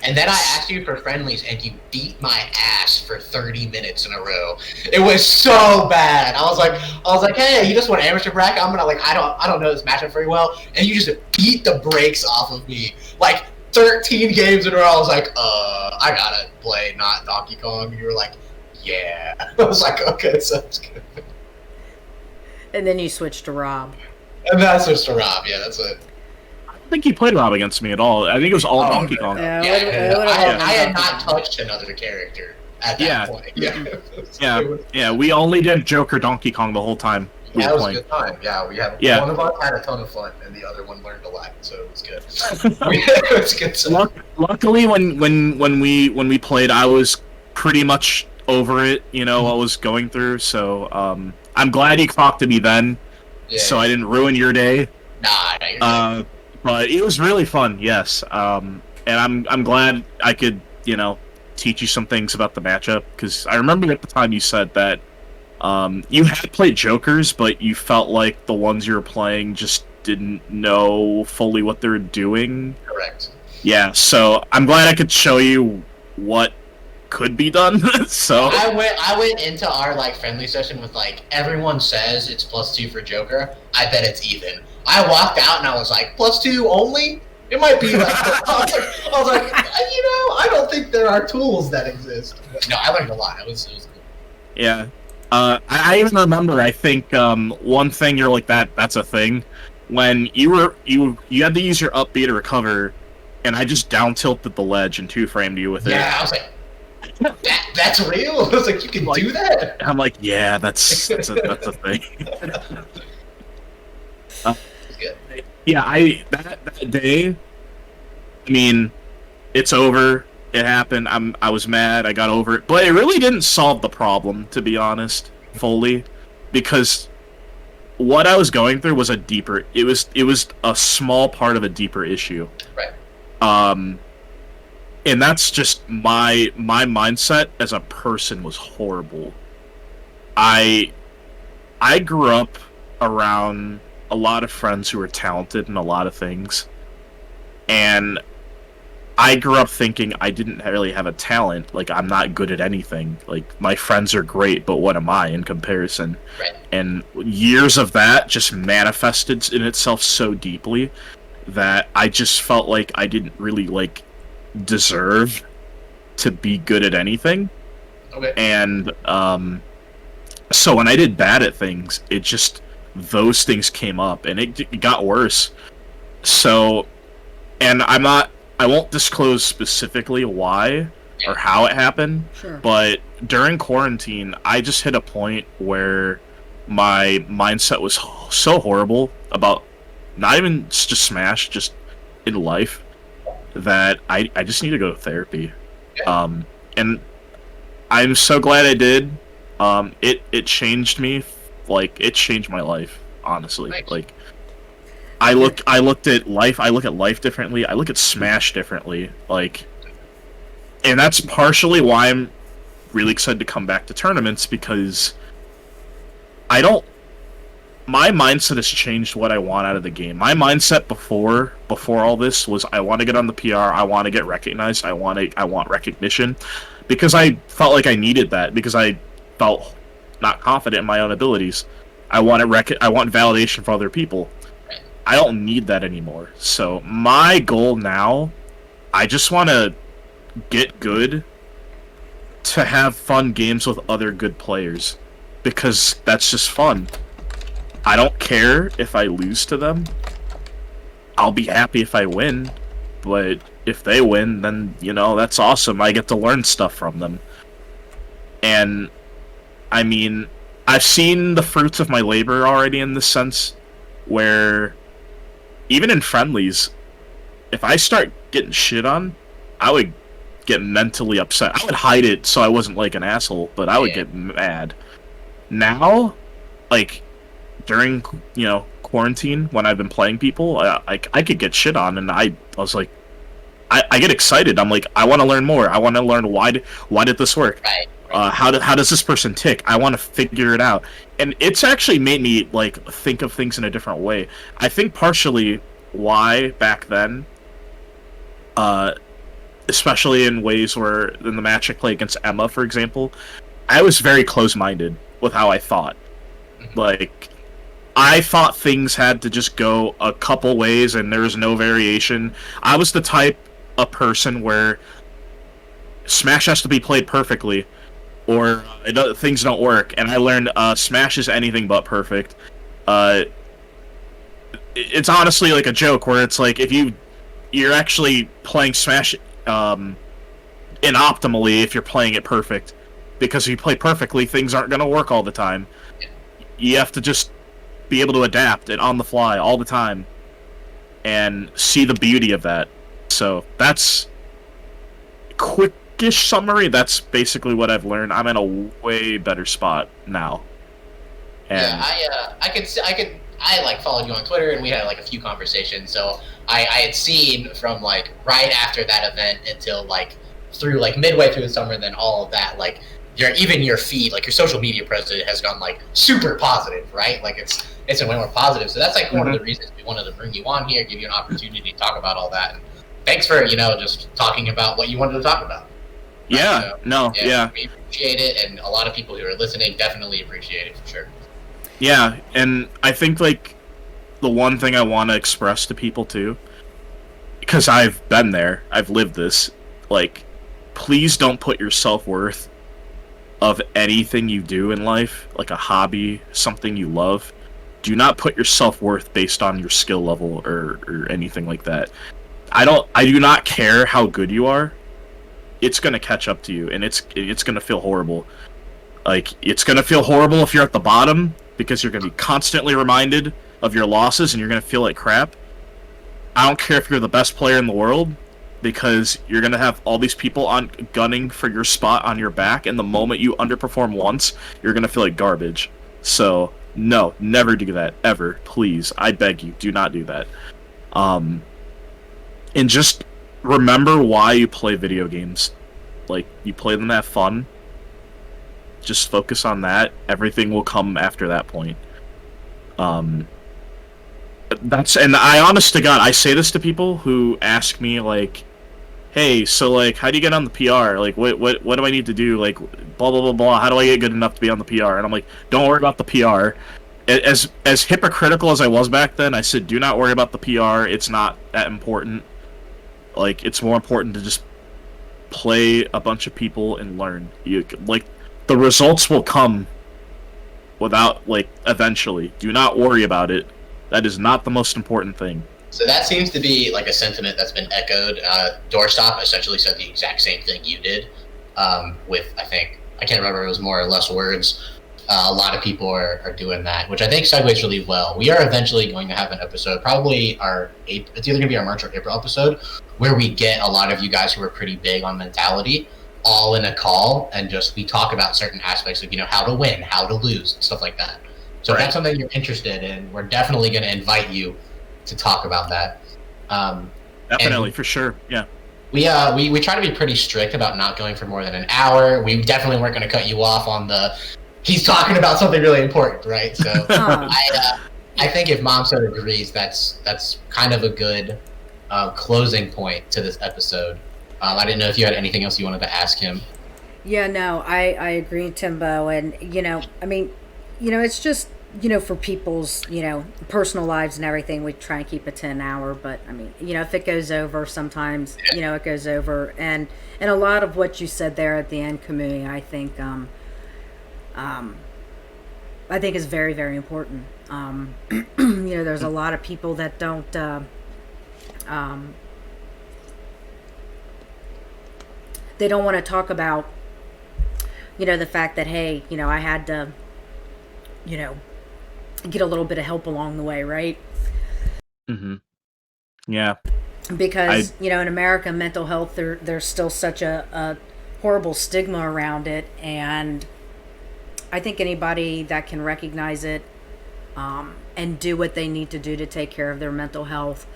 And then I asked you for friendlies, and you beat my ass for 30 minutes in a row. It was so bad. I was like, hey, you just won amateur bracket. I'm gonna I don't know this matchup very well, and you just beat the brakes off of me 13 games in a row. I was like, I gotta play not Donkey Kong. And you were like, yeah. I was like, okay, sounds good. And then you switched to Rob. And then I switched to Rob. Yeah, that's it. I don't think he played Rob against me at all. I think it was all Donkey Kong. I had not touched another character at that point. Yeah. We only did Joker Donkey Kong the whole time. Yeah, it was a good time. Yeah, we had one of us had a ton of fun, and the other one learned a lot, so it was good. It was good stuff. Luckily, when we played, I was pretty much over it. What was going through. So I'm glad you talked to me then, so I didn't ruin your day. Nah. But it was really fun. Yes. And I'm glad I could teach you some things about the matchup, because I remember at the time you said that. You had played Jokers, but you felt like the ones you were playing just didn't know fully what they were doing. Correct. Yeah, so I'm glad I could show you what could be done. So I went into our like friendly session with like everyone says it's +2 for Joker. I bet it's even. I walked out and I was like +2 only. It might be like I was like I don't think there are tools that exist. But no, I learned a lot. It was cool. yeah, I even remember. I think one thing you're like that's a thing when you had to use your up B to recover, and I just down tilted the ledge and 2-framed you with it. Yeah, I was like. That's real. I was like, you can do that. I'm like, yeah, that's a thing. It's good. Yeah, that day. I mean, it's over. It happened. I was mad. I got over it, but it really didn't solve the problem, to be honest, fully, because what I was going through was a deeper. It was a small part of a deeper issue. Right. And that's just my mindset as a person was horrible. I grew up around a lot of friends who were talented in a lot of things, and I grew up thinking I didn't really have a talent. Like, I'm not good at anything. Like, my friends are great, but what am I in comparison? Right. And years of that just manifested in itself so deeply that I just felt like I didn't really deserve to be good at anything. Okay. And so when I did bad at things, it just those things came up and it got worse. So, and I won't disclose specifically why or how it happened. Sure. But during quarantine, I just hit a point where my mindset was so horrible about not even just Smash, just in life, that I just need to go to therapy. And I'm so glad I did. It changed me. It changed my life, honestly. Nice. I looked at life. I look at life differently. I look at Smash differently. And that's partially why I'm really excited to come back to tournaments, because my mindset has changed what I want out of the game. My mindset before all this was I want to get on the PR, I want to get recognized, I want recognition, because I felt like I needed that, because I felt not confident in my own abilities. I want validation for other people. I don't need that anymore. So my goal now, I just want to get good to have fun games with other good players, because that's just fun. I don't care if I lose to them. I'll be happy if I win, but if they win, then, that's awesome. I get to learn stuff from them. And, I mean, I've seen the fruits of my labor already in this sense, where even in friendlies, if I start getting shit on, I would get mentally upset. I would hide it so I wasn't like an asshole, but I would get mad. Now, during, quarantine, when I've been playing people, I could get shit on, and I was like, I get excited. I'm like, I want to learn more. I want to learn why did this work? Right. How does this person tick? I want to figure it out. And it's actually made me, think of things in a different way. I think partially why back then, especially in ways where, in the match I play against Emma, for example, I was very close-minded with how I thought. I thought things had to just go a couple ways and there was no variation. I was the type of person where Smash has to be played perfectly, or things don't work. And I learned Smash is anything but perfect. It's honestly like a joke where it's like if you're actually playing Smash inoptimally if you're playing it perfect, because if you play perfectly, things aren't going to work all the time. You have to just be able to adapt it on the fly all the time and see the beauty of that. So that's quickish summary. That's basically what I've learned. I'm in a way better spot now. And yeah, I followed you on Twitter and we had a few conversations. So I had seen from right after that event until through midway through the summer, then all of that your feed, your social media presence has gone super positive, right? It's been way more positive. So that's one of the reasons we wanted to bring you on here, give you an opportunity to talk about all that. And thanks for just talking about what you wanted to talk about. Yeah, So, yeah. We appreciate it, and a lot of people who are listening definitely appreciate it for sure. Yeah, and I think like the one thing I want to express to people too, because I've been there, I've lived this, like, please don't put your self-worth of anything you do in life, like a hobby, something you love, do not put your self-worth based on your skill level or anything like that. I do not care how good you are. It's going to catch up to you, and it's going to feel horrible. Like, it's going to feel horrible if you're at the bottom, because you're going to be constantly reminded of your losses, and you're going to feel like crap. I don't care if you're the best player in the world, because you're going to have all these people on gunning for your spot on your back, and the moment you underperform once, you're going to feel like garbage. So, no, never do that, ever. Please, I beg you, do not do that. And just remember why you play video games. Like, you play them to have fun. Just focus on that. Everything will come after that point. And I, honest to God, I say this to people who ask me, like, hey, so, like, how do you get on the PR? Like, what do I need to do? Like, blah, blah, blah, blah. How do I get good enough to be on the PR? And I'm like, don't worry about the PR. As hypocritical as I was back then, I said, do not worry about the PR. It's not that important. Like, it's more important to just play a bunch of people and learn. Like, the results will come without, like, eventually. Do not worry about it. That is not the most important thing. So that seems to be like a sentiment that's been echoed. Doorstop essentially said the exact same thing you did, with, I can't remember if it was more or less words. A lot of people are doing that, which I think segues really well. We are eventually going to have an episode, probably it's either going to be our March or April episode, where we get a lot of you guys who are pretty big on mentality all in a call, and just we talk about certain aspects of, how to win, how to lose, stuff like that. So if that's something you're interested in, we're definitely going to invite you to talk about that. Definitely, for sure, yeah. We try to be pretty strict about not going for more than an hour. We definitely weren't going to cut you off on he's talking about something really important, right? So I think if Mom so agrees, that's kind of a good closing point to this episode. I didn't know if you had anything else you wanted to ask him. Yeah, no, I agree, Timbo. And, it's just, for people's, personal lives and everything, we try and keep it to an hour. But, I mean, if it goes over, sometimes, it goes over. And a lot of what you said there at the end, Kamui, I think is very, very important. There's a lot of people that don't, they don't want to talk about, the fact that, hey, I had to, get a little bit of help along the way, right? Mm-hmm. Yeah. Because, in America, mental health, there's still such a horrible stigma around it. And I think anybody that can recognize it and do what they need to do to take care of their mental health,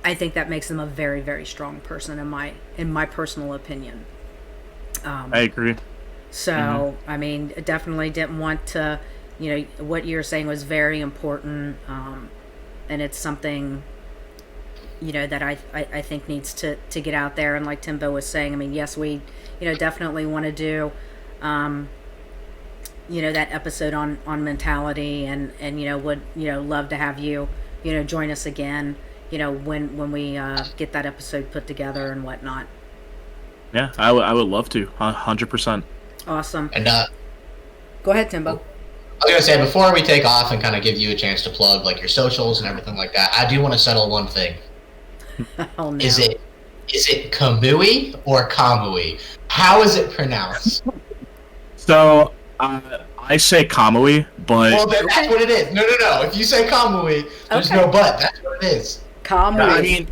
I think that makes them a very, very strong person in my personal opinion. I agree. So, I mean, definitely didn't want to, what you're saying was very important, and it's something, that I think needs to get out there. And like Timbo was saying, I mean, yes, we, definitely want to do, that episode on mentality, and would, love to have you, join us again, when we get that episode put together and whatnot. Yeah, I would love to, 100%. Awesome. And go ahead, Timbo. I was gonna say, before we take off and kind of give you a chance to plug like your socials and everything like that, I do want to settle one thing. Oh, no. Is it Kamui or Kamui? How is it pronounced? So I say Kamui, but Well, then that's what it is. No. If you say Kamui, there's no but. That's what it is. Kamui. I mean,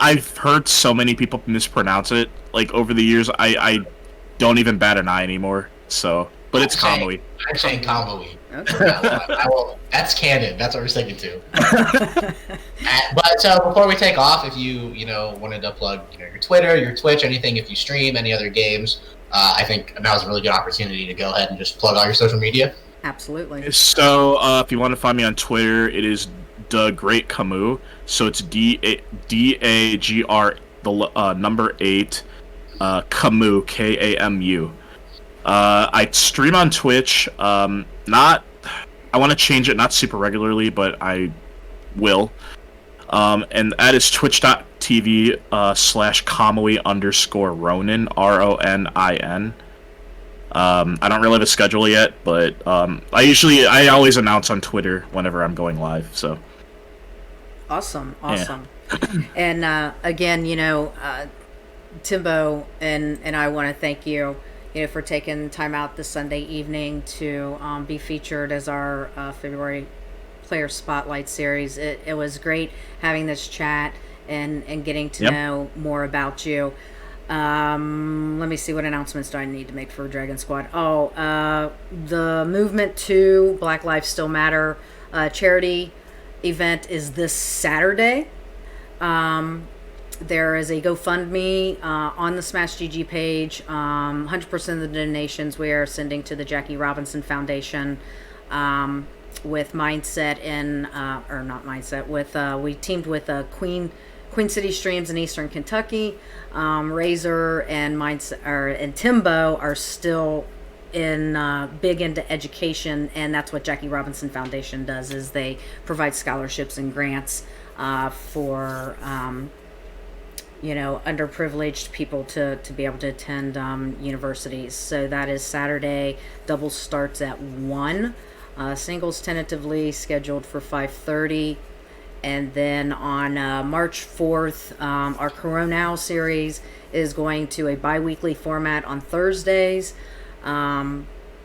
I've heard so many people mispronounce it, like, over the years. I don't even bat an eye anymore. So, but it's Kamui. I'm saying Kamui. Okay. That's canon. That's what we're sticking to. But before we take off, if you wanted to plug your Twitter, your Twitch, anything, if you stream any other games, I think that was a really good opportunity to go ahead and just plug all your social media. Absolutely. So if you want to find me on Twitter, it is the Great Kamui. So it's DAGR, the number 8, Kamui, KAMU. I stream on Twitch. Not, I want to change it, not super regularly, but I will. And that is twitch.tv /Kamui_Ronin, RONIN. I don't really have a schedule yet, but I always announce on Twitter whenever I'm going live. So Awesome. Yeah. And again, Timbo and I want to thank you, for taking time out this Sunday evening to be featured as our February Player Spotlight series. It was great having this chat and getting to know more about you. Let me see, what announcements do I need to make for Dragon Squad? The Movement to Black Lives Still Matter charity event is this Saturday. There is a GoFundMe on the Smash GG page. 100% of the donations we are sending to the Jackie Robinson Foundation, with Mindset we teamed with Queen City Streams in Eastern Kentucky. Razor and and Timbo are still big into education, and that's what Jackie Robinson Foundation does, is they provide scholarships and grants for underprivileged people to be able to attend universities. So that is Saturday. Doubles starts at 1. Singles tentatively scheduled for 5:30. And then on March 4th, our Coronao series is going to a bi-weekly format on Thursdays.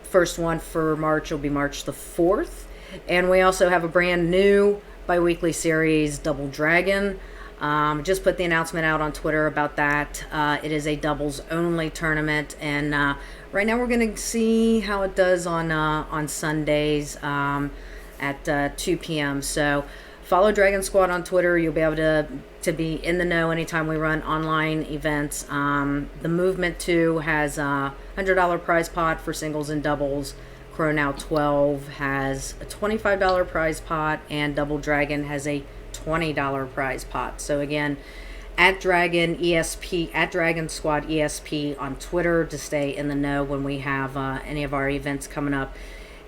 First one for March will be March the 4th. And we also have a brand new bi-weekly series, Double Dragon. Just put the announcement out on Twitter about that. It is a doubles only tournament, and right now we're going to see how it does on Sundays at 2 p.m. So follow Dragon Squad on Twitter. You'll be able to be in the know anytime we run online events. The Movement 2 has a $100 prize pot for singles and doubles. Coronao 12 has a $25 prize pot, and Double Dragon has a $20 prize pot. So again, at Dragon Squad ESP on Twitter to stay in the know when we have any of our events coming up.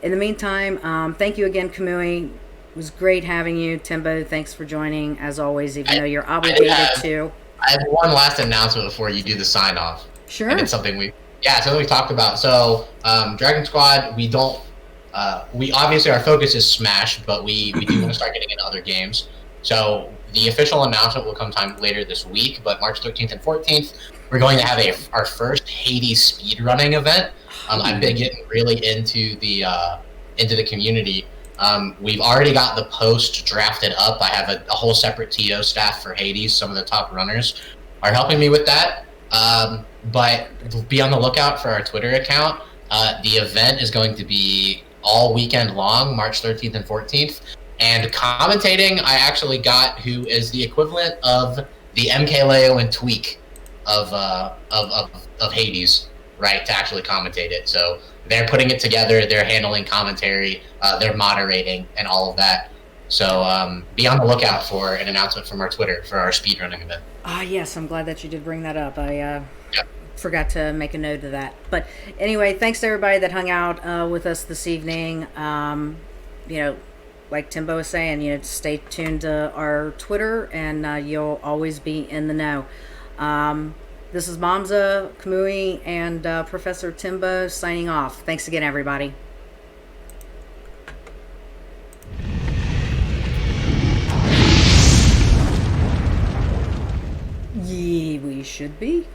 In the meantime, thank you again, Kamui. It was great having you. Timbo, thanks for joining as always, even though you're obligated to. I have one last announcement before you do the sign off. Sure. And it's something we talked about. So Dragon Squad, we obviously our focus is Smash, but we do want to start getting into other games. So the official announcement will come time later this week, but March 13th and 14th, we're going to have our first Hades speedrunning event. I've been getting really into the community. We've already got the post drafted up. I have a whole separate TO staff for Hades. Some of the top runners are helping me with that. But be on the lookout for our Twitter account. The event is going to be all weekend long, March 13th and 14th. And commentating, I actually got who is the equivalent of the MKLeo and Tweak of Hades, right, to actually commentate it. So they're putting it together, they're handling commentary, they're moderating, and all of that. So be on the lookout for an announcement from our Twitter for our speedrunning event. Yes, I'm glad that you did bring that up. I forgot to make a note of that. But anyway, thanks to everybody that hung out with us this evening. Like Timbo was saying, stay tuned to our Twitter, and you'll always be in the know. This is Mamza, Kamui, and Professor Timbo signing off. Thanks again, everybody. We should be.